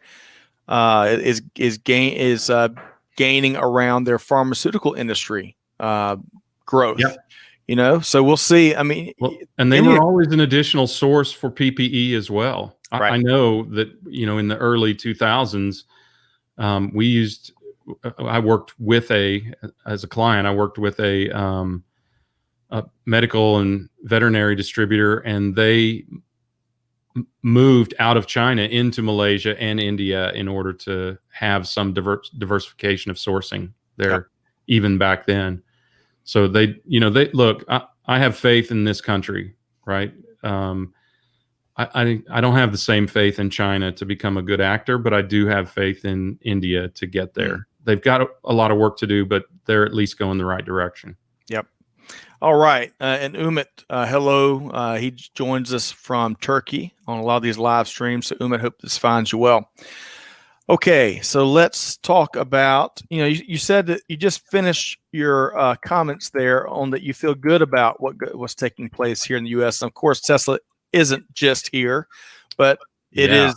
gaining around their pharmaceutical industry growth. So we'll see. I mean, and they were always an additional source for PPE as well. I know that, in the early 2000s, I worked with as a client, I worked with a medical and veterinary distributor, and they moved out of China into Malaysia and India in order to have some diversification of sourcing there, even back then. So they look, I have faith in this country, right? I don't have the same faith in China to become a good actor, but I do have faith in India to get there. They've got a lot of work to do, but they're at least going the right direction. Yep. All right. And Umit, hello. He joins us from Turkey on a lot of these live streams. So Umit, hope this finds you well. Okay. So let's talk about, you said that you just finished your comments there on that you feel good about what's taking place here in the U.S. And of course, Tesla isn't just here, but it is,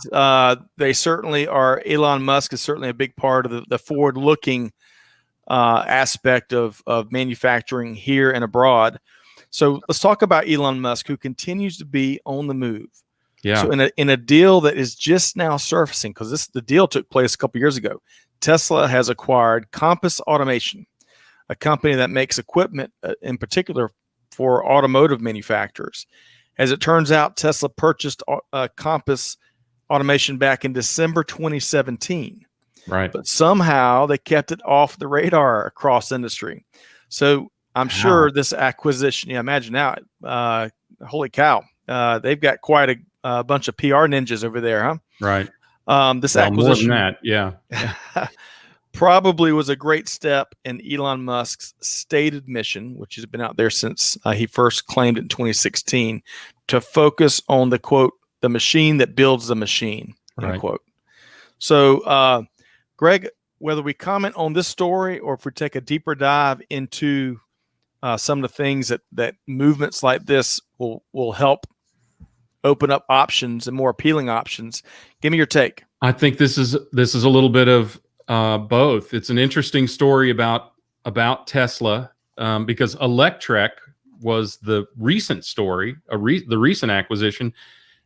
they certainly are. Elon Musk is certainly a big part of the forward-looking aspect of manufacturing here and abroad. So let's talk about Elon Musk, who continues to be on the move. Yeah. So in a deal that is just now surfacing, because the deal took place a couple years ago, Tesla has acquired Compass Automation, a company that makes equipment in particular for automotive manufacturers. As it turns out, Tesla purchased Compass Automation back in December 2017. Right. But somehow they kept it off the radar across industry. So I'm sure this acquisition, imagine now, holy cow, they've got quite a bunch of PR ninjas over there, huh? Right. This acquisition, more than that, yeah. probably was a great step in Elon Musk's stated mission, which has been out there since he first claimed it in 2016, to focus on the quote, the machine that builds the machine, end quote. So Greg, whether we comment on this story or if we take a deeper dive into some of the things that movements like this will help open up options and more appealing options, give me your take. I think this is a little bit of both. It's an interesting story about Tesla because Electrek was the recent story, the recent acquisition.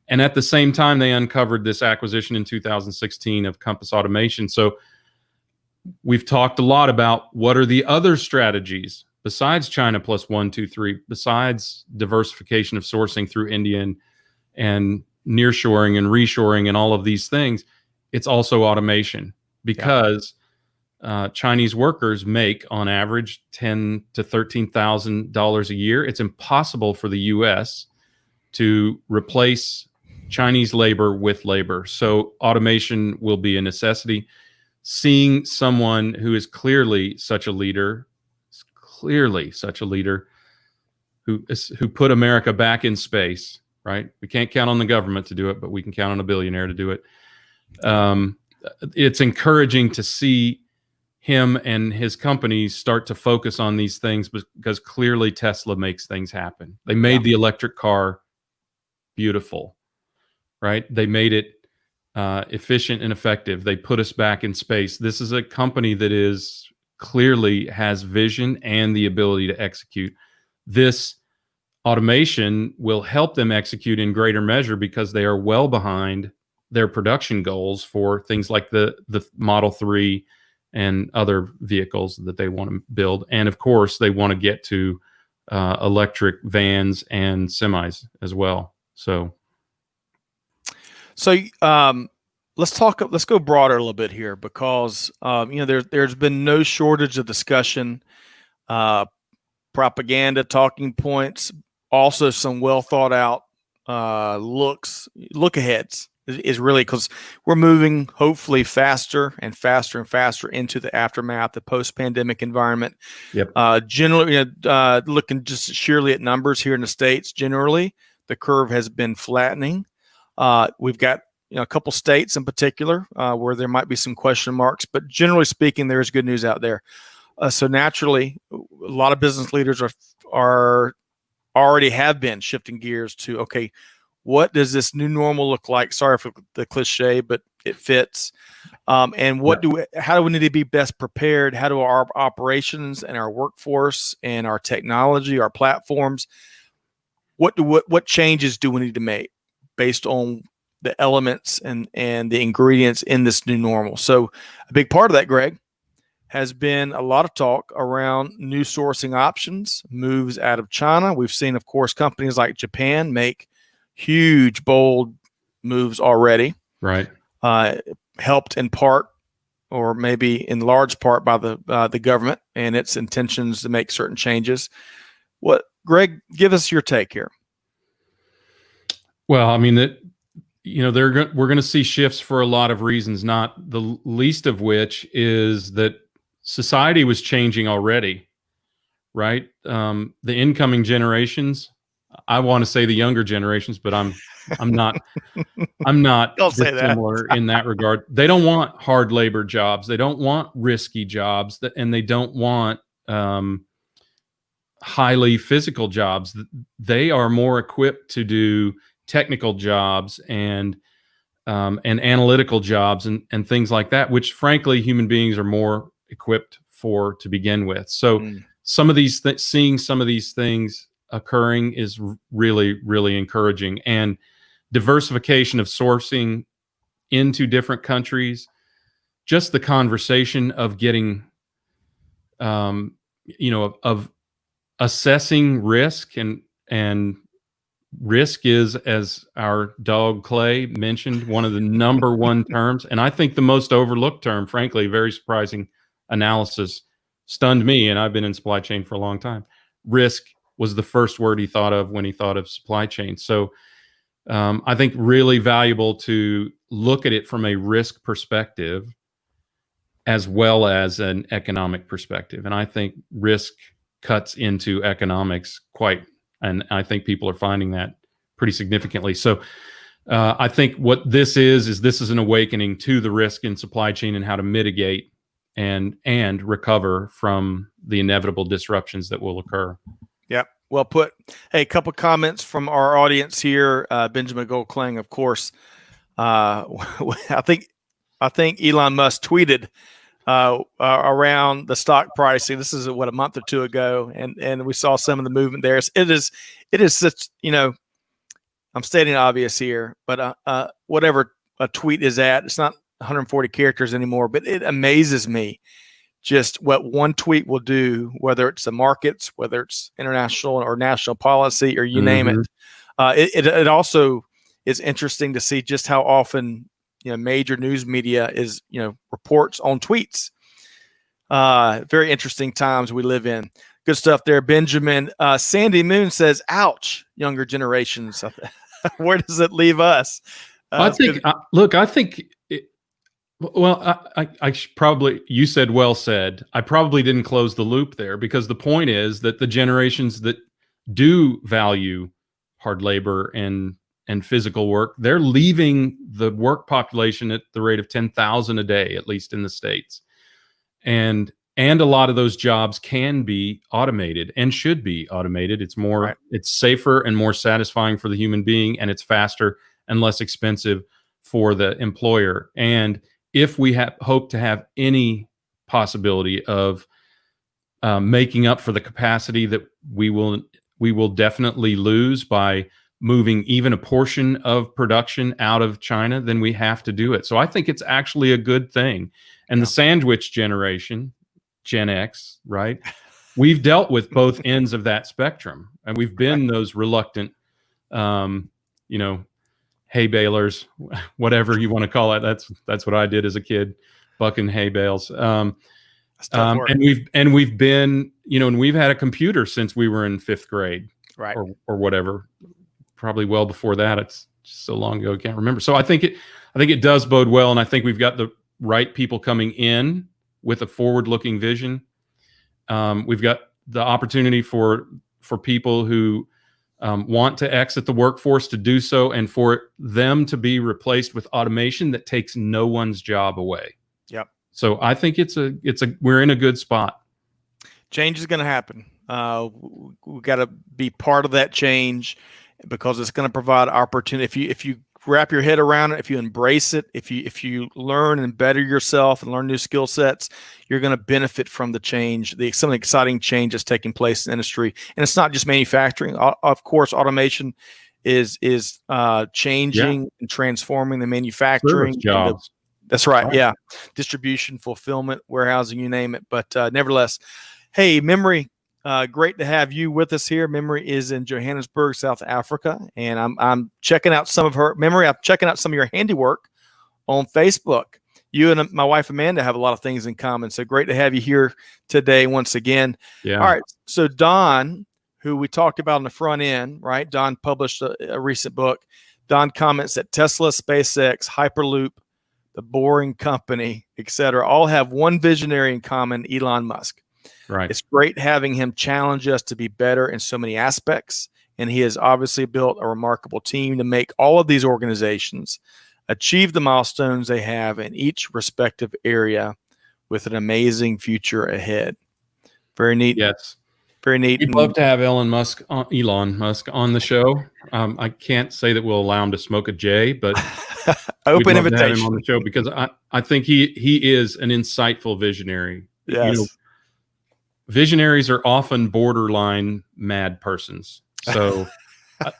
And at the same time, they uncovered this acquisition in 2016 of Compass Automation. So we've talked a lot about what are the other strategies besides China plus 1, 2, 3, besides diversification of sourcing through India and nearshoring and reshoring and all of these things. It's also automation because Chinese workers make on average $10,000 to $13,000 a year. It's impossible for the U.S. to replace Chinese labor with labor. So automation will be a necessity. Seeing someone who is clearly such a leader, who put America back in space, right? We can't count on the government to do it, but we can count on a billionaire to do it. It's encouraging to see him and his companies start to focus on these things because clearly Tesla makes things happen. They made the electric car beautiful, right? They made it efficient and effective. They put us back in space. This is a company that is clearly has vision and the ability to execute. This automation will help them execute in greater measure because they are well behind their production goals for things like the Model 3 and other vehicles that they want to build. And of course, they want to get to electric vans and semis as well. So let's go broader a little bit here because there's been no shortage of discussion, propaganda, talking points, also some well thought out look aheads is really because we're moving hopefully faster and faster and faster into the aftermath, the post-pandemic environment. Yep. Generally, looking just sheerly at numbers here in the States, generally the curve has been flattening. We've got a couple states in particular where there might be some question marks, but generally speaking, there is good news out there. So naturally, a lot of business leaders are already have been shifting gears to, okay, what does this new normal look like? Sorry for the cliche, but it fits. And how do we need to be best prepared? How do our operations and our workforce and our technology, our platforms, what changes do we need to make based on the elements and the ingredients in this new normal? So a big part of that, Greg, has been a lot of talk around new sourcing options, moves out of China. We've seen, of course, companies like Japan make huge, bold moves already. Right. Helped in part, or maybe in large part, by the government and its intentions to make certain changes. Greg, give us your take here. Well, I mean, we're going to see shifts for a lot of reasons, not the least of which is that society was changing already, right? The incoming generations, I want to say the younger generations, but I'm not dissimilar in that regard. They don't want hard labor jobs. They don't want risky jobs, and they don't want highly physical jobs. They are more equipped to do technical jobs and analytical jobs and things like that, which frankly human beings are more equipped for to begin with. So some of these seeing some of these things occurring is really, really encouraging. And diversification of sourcing into different countries, just the conversation of getting, of assessing risk and risk is, as our dog Clay mentioned, one of the number one terms. And I think the most overlooked term, frankly, very surprising analysis, stunned me. And I've been in supply chain for a long time. Risk was the first word he thought of when he thought of supply chain. So I think really valuable to look at it from a risk perspective as well as an economic perspective. And I think risk cuts into economics and I think people are finding that pretty significantly. So I think what this is an awakening to the risk in supply chain and how to mitigate and recover from the inevitable disruptions that will occur. Yep. Well put. Hey, a couple comments from our audience here. Benjamin Goldklang, of course. I think Elon Musk tweeted around the stock pricing. This is a month or two ago, and we saw some of the movement there. It is such, I'm stating obvious here, but whatever a tweet is at, it's not 140 characters anymore, but it amazes me just what one tweet will do, whether it's the markets, whether it's international or national policy, or you name it. It also is interesting to see just how often major news media is reports on tweets. Very interesting times we live in. Good stuff there, Benjamin. Sandy Moon says, "Ouch, younger generations." Where does it leave us? I think. You said well said. I probably didn't close the loop there, because the point is that the generations that do value hard labor and physical work, they're leaving the work population at the rate of 10,000 a day, at least in the States. And a lot of those jobs can be automated and should be automated. It's more, right. It's safer and more satisfying for the human being, and it's faster and less expensive for the employer. And if we hope to have any possibility of making up for the capacity that we will definitely lose by moving even a portion of production out of China, then we have to do it. So I think it's actually a good thing. And the sandwich generation, Gen X, right? We've dealt with both ends of that spectrum, and we've been those reluctant, hay balers, whatever you want to call it. That's what I did as a kid, bucking hay bales. And we've been, and we've had a computer since we were in 5th grade, right, or whatever. Probably well before that. It's just so long ago, I can't remember. So I think it does bode well, and I think we've got the right people coming in with a forward-looking vision. We've got the opportunity for people who want to exit the workforce to do so, and for them to be replaced with automation that takes no one's job away. Yep. So I think we're in a good spot. Change is going to happen. We've got to be part of that change, because it's going to provide opportunity. If you wrap your head around it, if you embrace it, if you learn and better yourself and learn new skill sets, you're going to benefit from the change, some exciting change that's taking place in the industry. And it's not just manufacturing. Of course, automation is changing and transforming the manufacturing jobs. That's right. Yeah. Distribution, fulfillment, warehousing, you name it. But nevertheless, hey, Memory, great to have you with us here. Memory is in Johannesburg, South Africa, and I'm checking out some of her Memory. I'm checking out some of your handiwork on Facebook. You and my wife Amanda have a lot of things in common. So great to have you here today once again. Yeah. All right. So Don, who we talked about on the front end, right? Don published a recent book. Don comments that Tesla, SpaceX, Hyperloop, The Boring Company, etc., all have one visionary in common: Elon Musk. Right. It's great having him challenge us to be better in so many aspects. And he has obviously built a remarkable team to make all of these organizations achieve the milestones they have in each respective area, with an amazing future ahead. Very neat. Yes. Very neat. We'd love to have Elon Musk on the show. I can't say that we'll allow him to smoke a J, but open invitation to have him on the show, because I think he is an insightful visionary. Yes. Visionaries are often borderline mad persons. So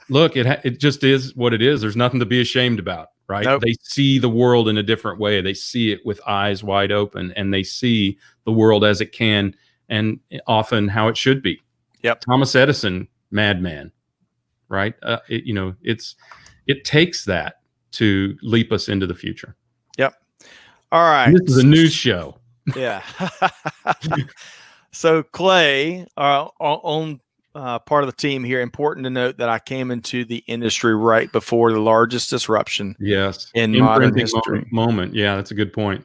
look, it just is what it is. There's nothing to be ashamed about, right? Nope. They see the world in a different way. They see it with eyes wide open, and they see the world as it can, and often how it should be. Yep. Thomas Edison, madman, right? It takes that to leap us into the future. Yep. All right. And this is a news show. Yeah. So Clay, on part of the team here, important to note that I came into the industry right before the largest disruption. Yes. In modern history. Moment. Yeah, that's a good point.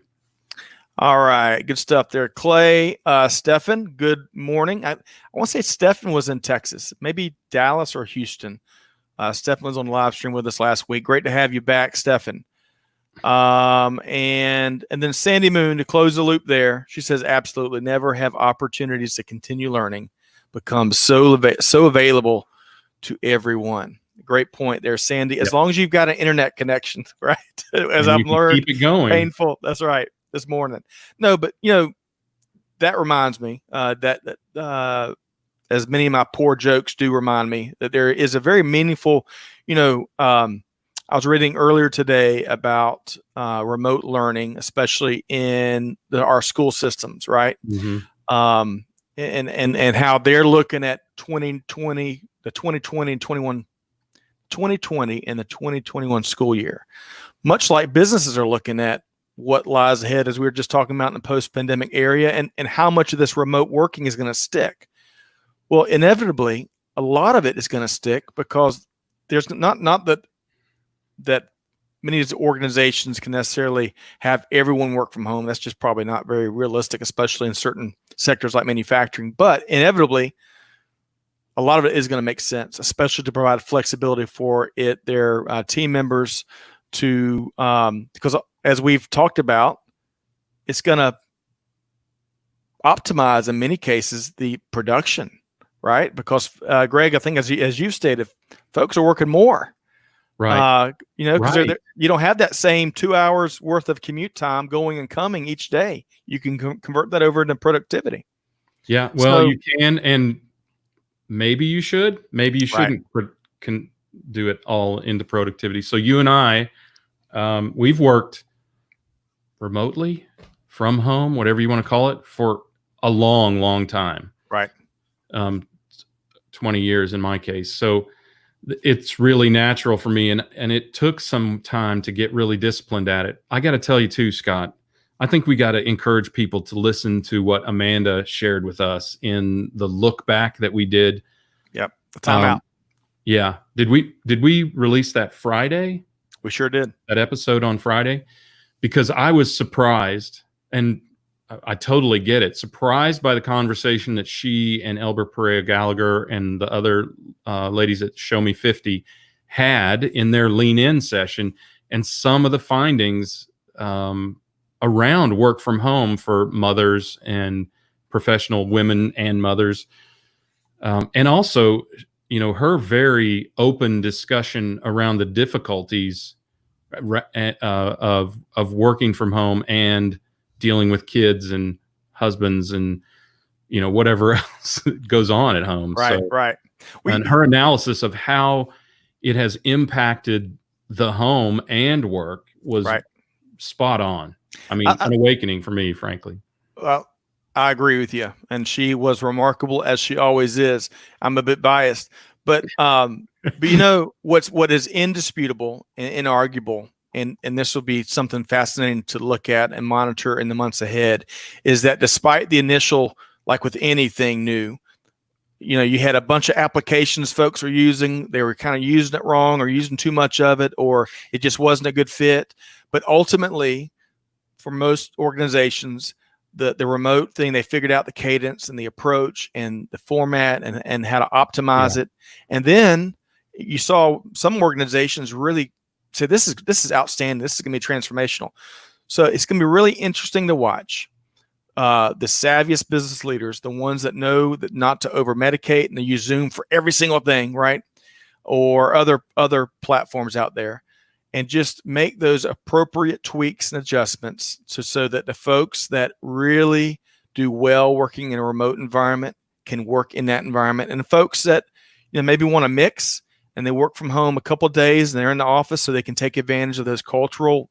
All right. Good stuff there. Clay, Stefan, good morning. I want to say Stefan was in Texas, maybe Dallas or Houston. Stefan was on the live stream with us last week. Great to have you back, Stefan. And then Sandy Moon, to close the loop there, she says, absolutely never have opportunities to continue learning become so available to everyone. Great point there, Sandy. As long as you've got an internet connection, right? As I've learned, keep it going. Painful. That's right. This morning. No, but that reminds me that as many of my poor jokes do remind me that there is a very meaningful, I was reading earlier today about remote learning, especially in our school systems, right? Mm-hmm. And how they're looking at 2020 and the 2021 school year, much like businesses are looking at what lies ahead, as we were just talking about in the post-pandemic area, and how much of this remote working is going to stick. Well, inevitably, a lot of it is going to stick because there's not that many of these organizations can necessarily have everyone work from home. That's just probably not very realistic, especially in certain sectors like manufacturing. But inevitably, a lot of it is going to make sense, especially to provide flexibility for their team members to, because as we've talked about, it's going to optimize in many cases the production, right? Because Greg, I think as you stated, folks are working more. Right. Because you don't have that same 2 hours worth of commute time going and coming each day. You can convert that over into productivity. Yeah. Well, you can, and maybe you should, maybe you shouldn't can do it all into productivity. So you and I, we've worked remotely from home, whatever you want to call it, for a long, long time. Right. 20 years in my case. So it's really natural for me. And it took some time to get really disciplined at it. I got to tell you too, Scott, I think we got to encourage people to listen to what Amanda shared with us in the look back that we did. Yep. The timeout. Yeah. Did we release that Friday? We sure did. That episode on Friday, because I was surprised, and I totally get it. Surprised by the conversation that she and Elber Perea Gallagher and the other ladies at Show Me 50 had in their Lean In session, and some of the findings around work from home for mothers and professional women and mothers. And also, her very open discussion around the difficulties of working from home and dealing with kids and husbands and whatever else goes on at home. Right. And her analysis of how it has impacted the home and work was spot on. I mean, an awakening for me, frankly. Well, I agree with you, and she was remarkable, as she always is. I'm a bit biased, but what is indisputable and inarguable, and this will be something fascinating to look at and monitor in the months ahead, is that despite the initial, like with anything new, you had a bunch of applications folks were using. They were kind of using it wrong or using too much of it, or it just wasn't a good fit. But ultimately, for most organizations, the remote thing, they figured out the cadence and the approach and the format and how to optimize it. And then you saw some organizations really say, this is outstanding. This is going to be transformational. So it's going to be really interesting to watch the savviest business leaders, the ones that know that not to over medicate and they use Zoom for every single thing, right? Or other platforms out there, and just make those appropriate tweaks and adjustments so that the folks that really do well working in a remote environment can work in that environment. And the folks that maybe want to mix and they work from home a couple of days and they're in the office so they can take advantage of those cultural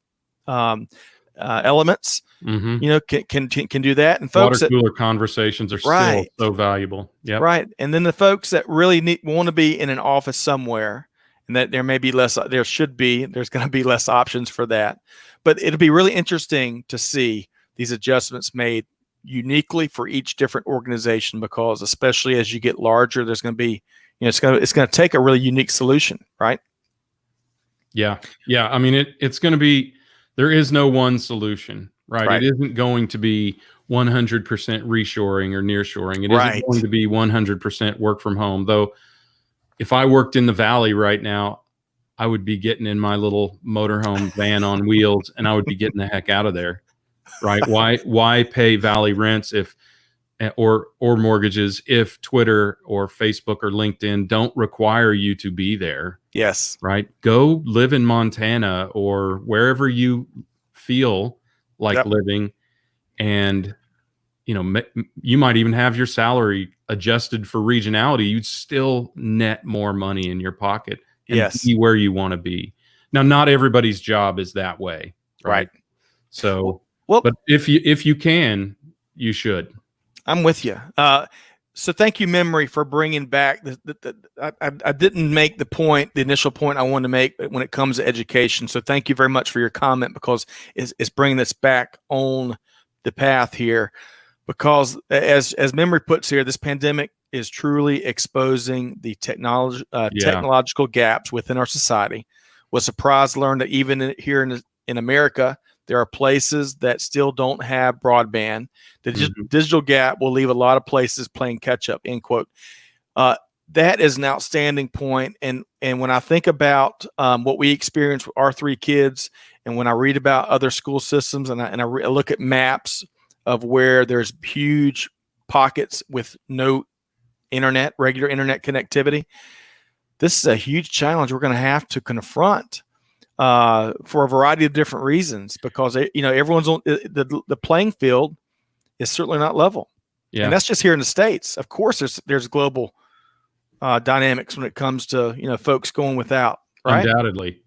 elements, can do that. And folks, water cooler conversations are still so valuable. Yeah. Right. And then the folks that really want to be in an office somewhere, and that there's going to be less options for that. But it'll be really interesting to see these adjustments made uniquely for each different organization, because especially as you get larger, there's going to be, it's going to take a really unique solution, right? Yeah. Yeah. I mean, it's going to be, there is no one solution, right? It isn't going to be 100% reshoring or nearshoring. It isn't going to be 100% work from home, though. if I worked in the Valley right now, I would be getting in my little motorhome van on wheels, and I would be getting the heck out of there, right? Why pay Valley rents or mortgages if Twitter or Facebook or LinkedIn don't require you to be there? Yes. Right. Go live in Montana or wherever you feel like living, and you might even have your salary adjusted for regionality. You'd still net more money in your pocket and be where you want to be. Now, not everybody's job is that way, right? So, but if you can, you should. I'm with you. So thank you, Memory, for bringing back I didn't make the initial point I wanted to make when it comes to education. So thank you very much for your comment, because it's bringing this back on the path here. Because as Memory puts here, this pandemic is truly exposing the technological gaps within our society. Was surprised to learn that even here in America, there are places that still don't have broadband. The digital gap will leave a lot of places playing catch up, end quote. That is an outstanding point. And when I think about what we experience with our 3 kids, and when I read about other school systems, and I look at maps of where there's huge pockets with no regular internet connectivity, this is a huge challenge we're going to have to confront for a variety of different reasons, because everyone's on the playing field is certainly not level. And that's just here in the States. Of course, there's global dynamics when it comes to folks going without. Right? Undoubtedly.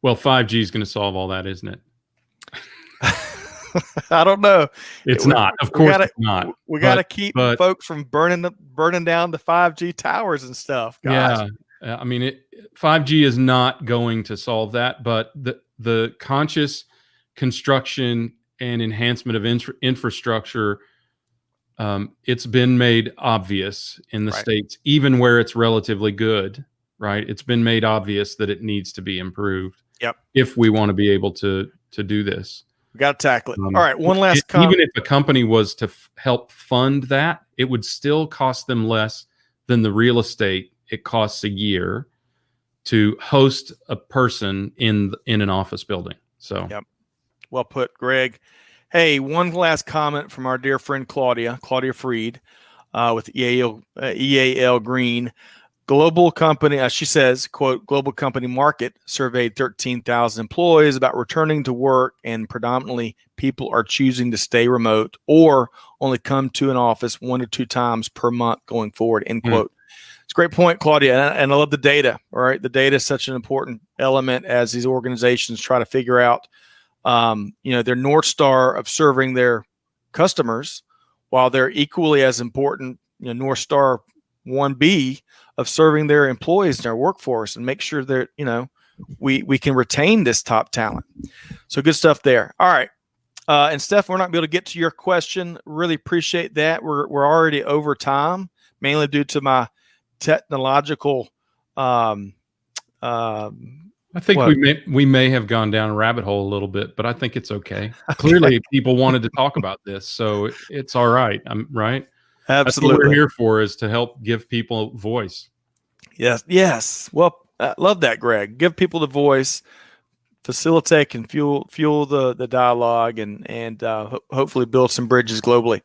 Well, 5G is going to solve all that, isn't it? I don't know. It's not. Of course, it's not. We got to keep folks from burning down the 5G towers and stuff. Gosh. Yeah, I mean, 5G is not going to solve that, but the conscious construction and enhancement of infrastructure, it's been made obvious in the States, even where it's relatively good. Right? It's been made obvious that it needs to be improved. Yep. If we want to be able to do this. We got to tackle it. All right. One last comment. Even if a company was to help fund that, it would still cost them less than the real estate it costs a year to host a person in an office building. So, well put, Greg. Hey, one last comment from our dear friend Claudia Freed with EAL Green. Global company, she says, quote, global company market surveyed 13,000 employees about returning to work, and predominantly people are choosing to stay remote or only come to an office 1 or 2 times per month going forward, end quote. It's a great point, Claudia. And I love the data. All right. The data is such an important element as these organizations try to figure out, their North Star of serving their customers, while they're equally as important, North Star 1B of serving their employees and their workforce, and make sure that, we can retain this top talent. So good stuff there. All right. And Steph, we're not going to be able to get to your question. Really appreciate that. We're already over time, mainly due to my technological. I think we may have gone down a rabbit hole a little bit, but I think it's okay. Clearly, people wanted to talk about this, so it's all right. Right? Absolutely. That's what we're here for, is to help give people voice. Yes. Well, love that, Greg. Give people the voice, facilitate and fuel the dialogue, and hopefully build some bridges globally.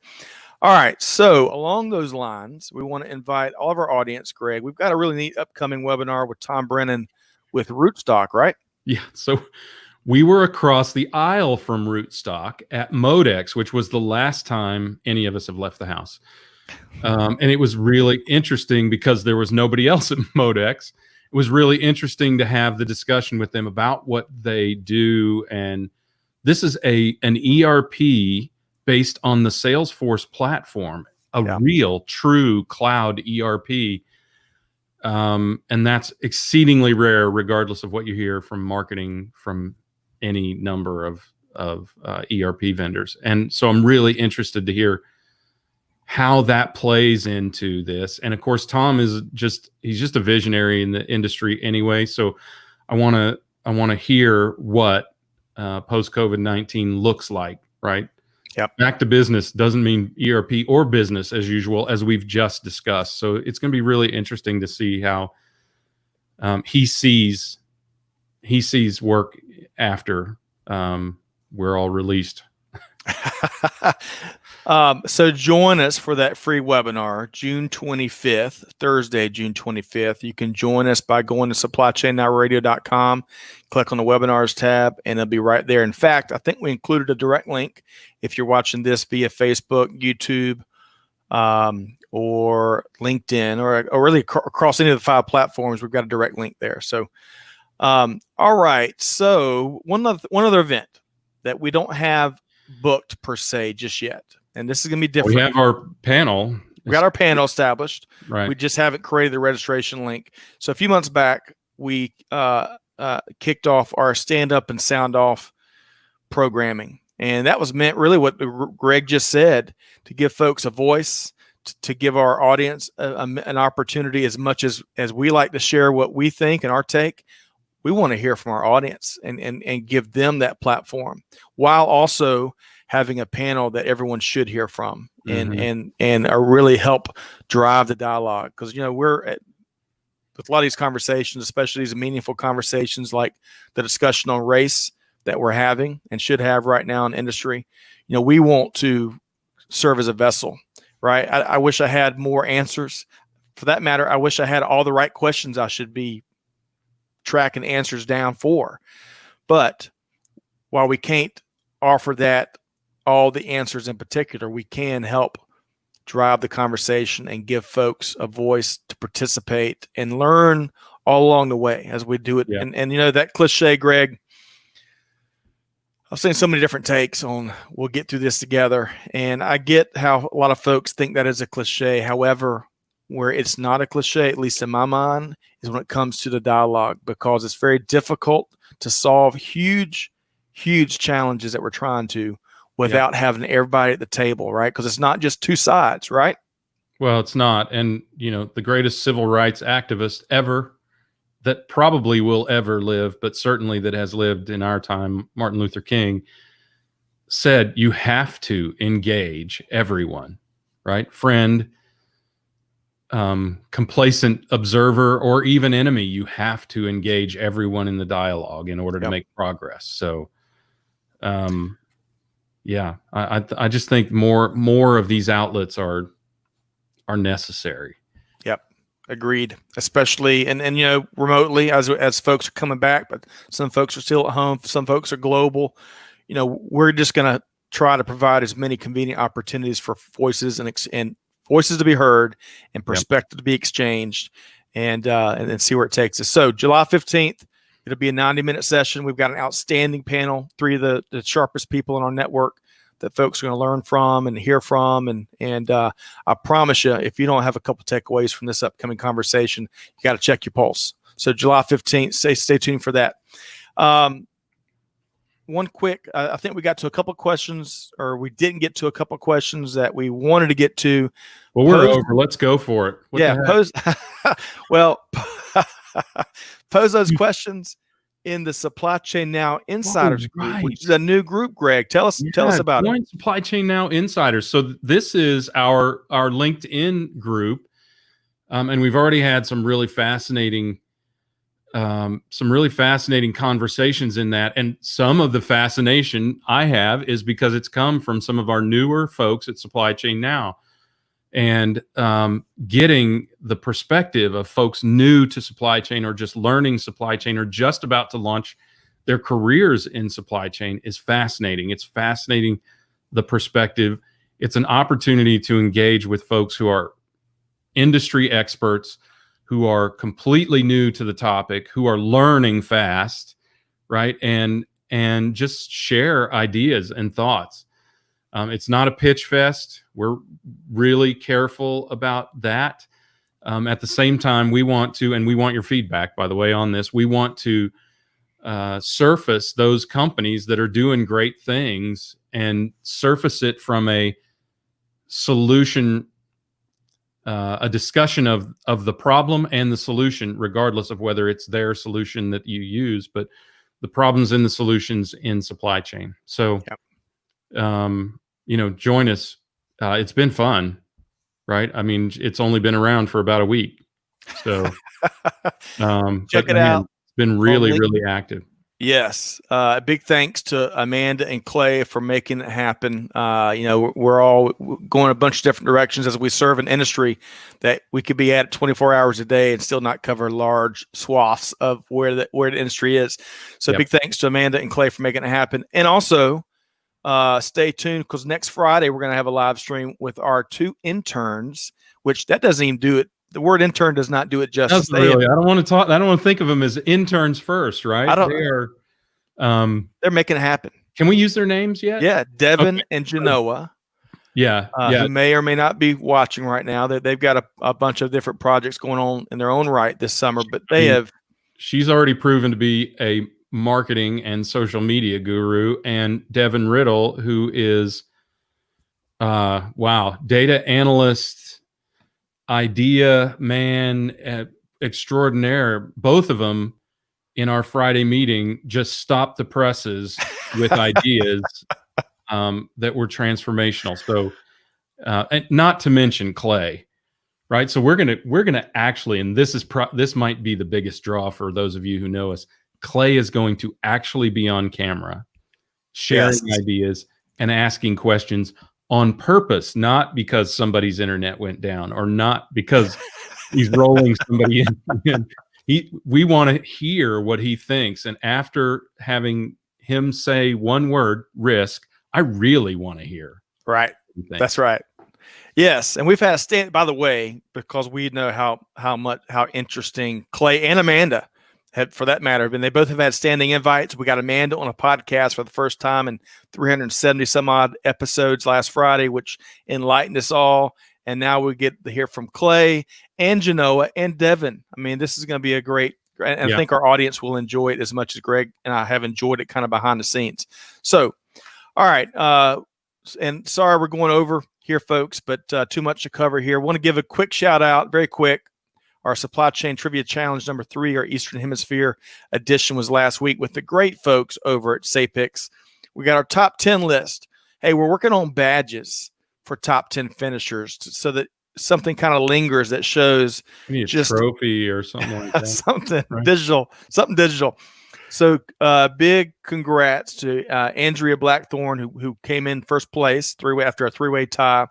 All right. So along those lines, we want to invite all of our audience, Greg. We've got a really neat upcoming webinar with Tom Brennan with Rootstock, right? Yeah. So we were across the aisle from Rootstock at Modex, which was the last time any of us have left the house. And it was really interesting because there was nobody else at Modex. It was really interesting to have the discussion with them about what they do. And this is an ERP based on the Salesforce platform, real, true cloud ERP. And that's exceedingly rare, regardless of what you hear from marketing from any number of ERP vendors. And so I'm really interested to hear how that plays into this. And of course, Tom he's just a visionary in the industry anyway. So I want to hear what post-COVID-19 looks like, right? Yep. Back to business doesn't mean ERP or business as usual, as we've just discussed. So it's going to be really interesting to see how he sees work after we're all released. So join us for that free webinar, June 25th, Thursday, June 25th. You can join us by going to supplychainnowradio.com, click on the webinars tab, and it'll be right there. In fact, I think we included a direct link if you're watching this via Facebook, YouTube, or LinkedIn, or really across any of the 5 platforms. We've got a direct link there. So, all right. So one other event that we don't have booked per se just yet, and this is going to be different. We have our panel. We got our panel established. Right. We just haven't created the registration link. So a few months back, we kicked off our stand up and sound off programming, and that was meant really what Greg just said, to give folks a voice, to give our audience an opportunity. As much as we like to share what we think and our take, we want to hear from our audience and give them that platform, while also having a panel that everyone should hear from, and really help drive the dialogue. Because with a lot of these conversations, especially these meaningful conversations like the discussion on race that we're having and should have right now in industry, we want to serve as a vessel, right? I wish I had more answers. For that matter, I wish I had all the right questions I should be tracking answers down for. But while we can't offer that all the answers in particular, we can help drive the conversation and give folks a voice to participate and learn all along the way as we do it. Yeah. And that cliche, Greg, I've seen so many different takes on we'll get through this together. And I get how a lot of folks think that is a cliche. However, where it's not a cliche, at least in my mind, is when it comes to the dialogue, because it's very difficult to solve huge challenges that we're trying to without having everybody at the table, right? Because it's not just two sides, right? Well, it's not. And, the greatest civil rights activist ever, that probably will ever live, but certainly that has lived in our time, Martin Luther King, said you have to engage everyone, right? Friend, complacent observer, or even enemy. You have to engage everyone in the dialogue in order to make progress. So, I just think more of these outlets are necessary. Yep. Agreed. Especially and remotely as folks are coming back, but some folks are still at home. Some folks are global. We're just going to try to provide as many convenient opportunities for voices and voices to be heard and perspective to be exchanged, and then see where it takes us. So July 15th, it'll be a 90-minute session. We've got an outstanding panel, 3 of the sharpest people in our network that folks are going to learn from and hear from. And I promise you, if you don't have a couple takeaways from this upcoming conversation, you got to check your pulse. So July 15th, stay tuned for that. One quick, I think we got to a couple questions, or we didn't get to a couple questions that we wanted to get to. Well, we're over. Let's go for it. Pose those questions in the Supply Chain Now Insiders group, which is a new group. Greg, tell us about it. Supply Chain Now Insiders. So this is our LinkedIn group, and we've already had some really fascinating conversations in that. And some of the fascination I have is because it's come from some of our newer folks at Supply Chain Now, and getting the perspective of folks new to supply chain, or just learning supply chain, or just about to launch their careers in supply chain is fascinating. It's fascinating, the perspective. It's an opportunity to engage with folks who are industry experts, who are completely new to the topic, who are learning fast, right? And just share ideas and thoughts. It's not a pitch fest. We're really careful about that. At the same time, we want to, and we want your feedback, by the way, on this. We want to surface those companies that are doing great things, and surface it from a solution, a discussion of the problem and the solution, regardless of whether it's their solution that you use, but the problems and the solutions in supply chain. So, join us. It's been fun, right? I mean, it's only been around for about a week. So check it out. It's been really, really active. Yes. Big thanks to Amanda and Clay for making it happen. We're all going a bunch of different directions as we serve an industry that we could be at 24 hours a day and still not cover large swaths of where the industry is. So big thanks to Amanda and Clay for making it happen. And also stay tuned, because next Friday we're going to have a live stream with our 2 interns, which that doesn't even do it. The word intern does not do it justice. Really, I don't want to think of them as interns first, right? They're making it happen. Can we use their names yet? Yeah, Devin and Genoa. Who may or may not be watching right now. They've got a bunch of different projects going on in their own right this summer, but she's already proven to be a marketing and social media guru, and Devin Riddle, who is data analyst, idea man extraordinaire. Both of them in our Friday meeting just stopped the presses with ideas that were transformational. So and not to mention Clay, right? So we're gonna actually, and this might be the biggest draw for those of you who know us, Clay is going to actually be on camera sharing ideas and asking questions on purpose, not because somebody's internet went down or not because he's rolling somebody in. We want to hear what he thinks. And after having him say one word, risk, I really want to hear. Right. That's right. Yes. And we've had by the way, because we know how interesting Clay and Amanda had, for that matter, and they both have had standing invites. We got Amanda on a podcast for the first time in 370 some odd episodes last Friday, which enlightened us all. And now we get to hear from Clay and Genoa and Devin. I mean, this is going to be a great, and I think our audience will enjoy it as much as Greg and I have enjoyed it kind of behind the scenes. So, all right. And sorry, we're going over here, folks, but too much to cover here. I want to give a quick shout out, very quick. Our Supply Chain Trivia Challenge number 3, our Eastern Hemisphere edition, was last week with the great folks over at Sapix. We got our top 10 list. Hey, we're working on badges for top 10 finishers so that something kind of lingers that shows just a trophy or something like that. something digital. So big congrats to Andrea Blackthorne, who came in first place after a 3-way tie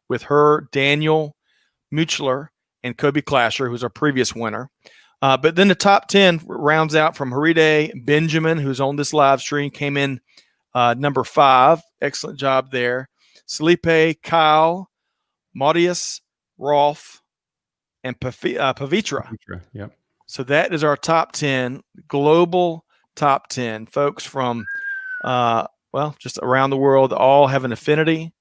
with her, Daniel Muchler, and Kobe Clasher, who's our previous winner. But then the top 10 rounds out from Haride Benjamin, who's on this live stream, came in number 5. Excellent job there. Salipe, Kyle, Maudius, Rolf, and Pavitra. Yep. So that is our top 10, global top 10. Folks from, just around the world, all have an affinity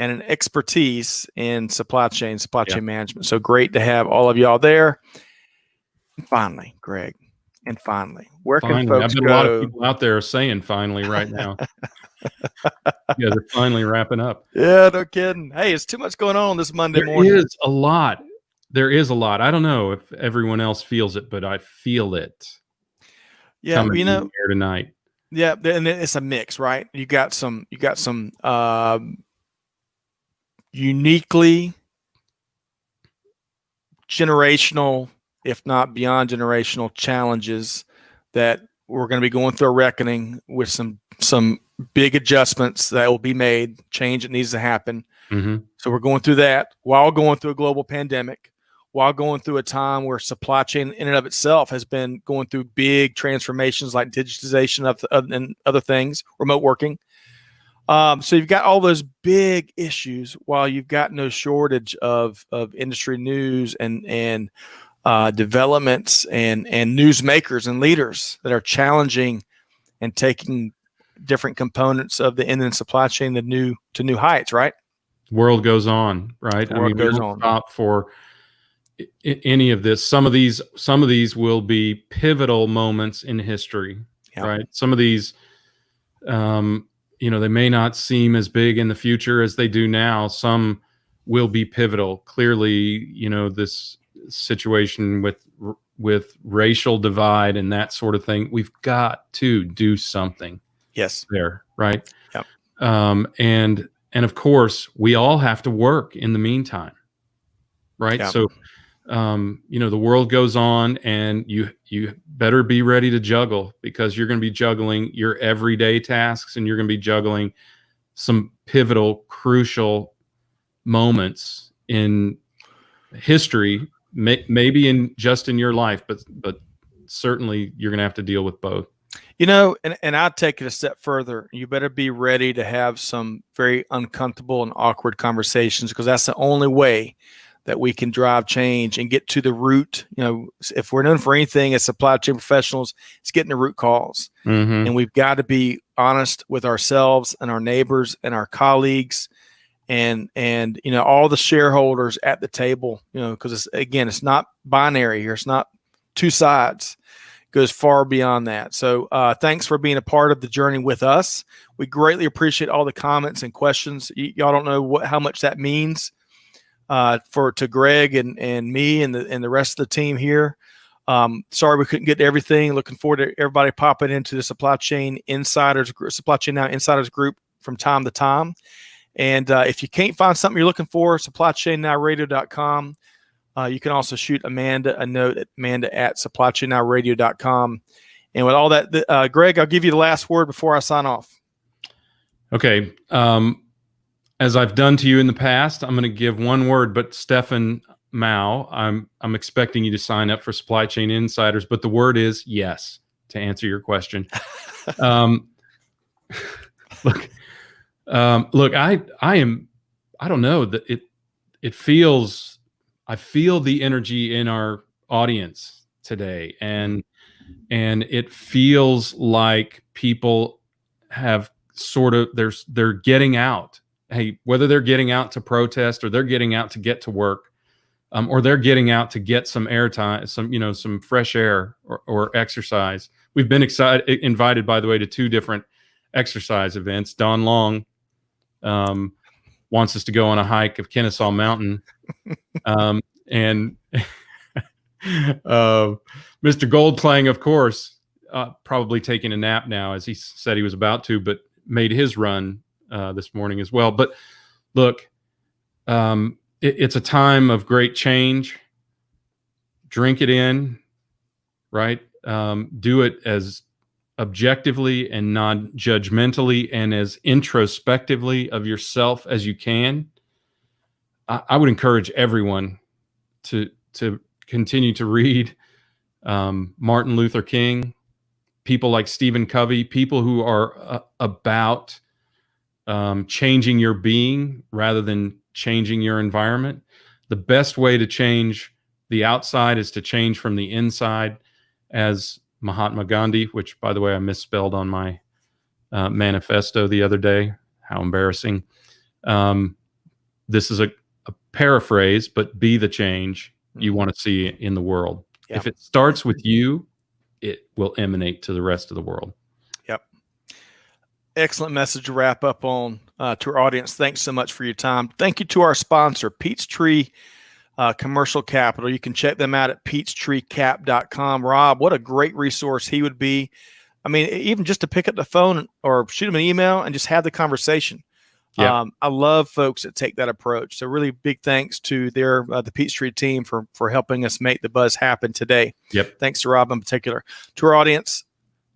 and an expertise in supply chain management. So great to have all of y'all there. And finally, Greg, where can folks go? A lot of people out there saying finally right now. Yeah, they're finally wrapping up. Yeah, no kidding. Hey, it's too much going on this Monday morning. There is a lot. I don't know if everyone else feels it, but I feel it. Yeah, here tonight. Yeah, and it's a mix, right? You got some uniquely generational, if not beyond generational, challenges that we're going to be going through a reckoning with some big adjustments that will be made, change that needs to happen. Mm-hmm. So we're going through that while going through a global pandemic, while going through a time where supply chain in and of itself has been going through big transformations like digitization and other things, remote working. So you've got all those big issues while you've got no shortage of industry news and developments and newsmakers and leaders that are challenging and taking different components of the end-to-end supply chain to new heights, right? World goes on, right? We don't stop for any of this. Some of these will be pivotal moments in history, right? Some of these, they may not seem as big in the future as they do now. Some will be pivotal. Clearly, this situation with racial divide and that sort of thing, we've got to do something. Yes. There, right? Yep. And of course, we all have to work in the meantime, right? Yep. So the world goes on, and you better be ready to juggle, because you're going to be juggling your everyday tasks, and you're going to be juggling some pivotal, crucial moments in history, maybe in your life, but certainly you're going to have to deal with both. And I'd take it a step further. You better be ready to have some very uncomfortable and awkward conversations, because that's the only way that we can drive change and get to the root. If we're known for anything as supply chain professionals, it's getting the root cause. Mm-hmm. And we've got to be honest with ourselves and our neighbors and our colleagues and all the shareholders at the table, because it's not binary here. It's not two sides. It goes far beyond that. So thanks for being a part of the journey with us. We greatly appreciate all the comments and questions. Y'all don't know how much that means to Greg and me and the rest of the team here. Sorry we couldn't get to everything. Looking forward to everybody popping into the Supply Chain Now Insiders group from time to time. And if you can't find something you're looking for, supplychainnowradio.com. You can also shoot Amanda a note at amanda@supplychainnowradio.com. And with all that, Greg, I'll give you the last word before I sign off. Okay. As I've done to you in the past, I'm going to give one word, but Stefan Mao, I'm expecting you to sign up for Supply Chain Insiders, but the word is yes, to answer your question. Look, I don't know, that it feels, I feel the energy in our audience today, and it feels like people have sort of, they're getting out. Hey, whether they're getting out to protest, or they're getting out to get to work, or they're getting out to get some airtime, some fresh air or exercise. We've been invited, by the way, to 2 different exercise events. Don Long wants us to go on a hike of Kennesaw Mountain, and Mr. Goldklang, of course, probably taking a nap now, as he said he was about to, but made his run this morning as well. But look, it's a time of great change. Drink it in, right? Do it as objectively and non-judgmentally and as introspectively of yourself as you can. I would encourage everyone to continue to read Martin Luther King, people like Stephen Covey, people who are about changing your being rather than changing your environment. The best way to change the outside is to change from the inside, as Mahatma Gandhi, which, by the way, I misspelled on my manifesto the other day. How embarrassing. This is a paraphrase, but be the change you want to see in the world. Yeah. If it starts with you, it will emanate to the rest of the world. Yep. Excellent message to wrap up on. To our audience, thanks so much for your time. Thank you to our sponsor, Peachtree Commercial Capital. You can check them out at peachtreecap.com. Rob, what a great resource he would be. I mean, even just to pick up the phone or shoot him an email and just have the conversation. Yeah. I love folks that take that approach. So really big thanks to the Peachtree team for helping us make the buzz happen today. Yep. Thanks to Rob in particular. To our audience,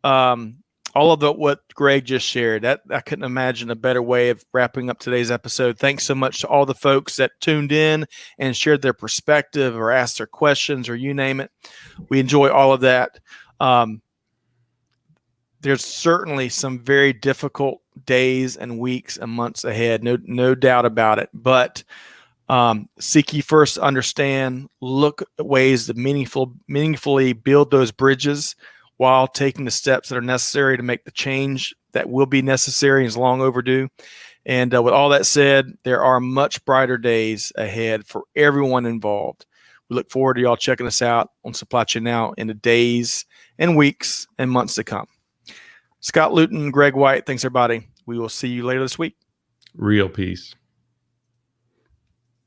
all of what Greg just shared, that I couldn't imagine a better way of wrapping up today's episode. Thanks so much to all the folks that tuned in and shared their perspective or asked their questions or you name it. We enjoy all of that. There's certainly some very difficult days and weeks and months ahead, no doubt about it. But seek ye first to understand, look at ways to meaningfully build those bridges while taking the steps that are necessary to make the change that will be necessary and is long overdue. And with all that said, there are much brighter days ahead for everyone involved. We look forward to y'all checking us out on Supply Chain Now in the days and weeks and months to come. Scott Luton, Greg White, thanks everybody. We will see you later this week. Real peace.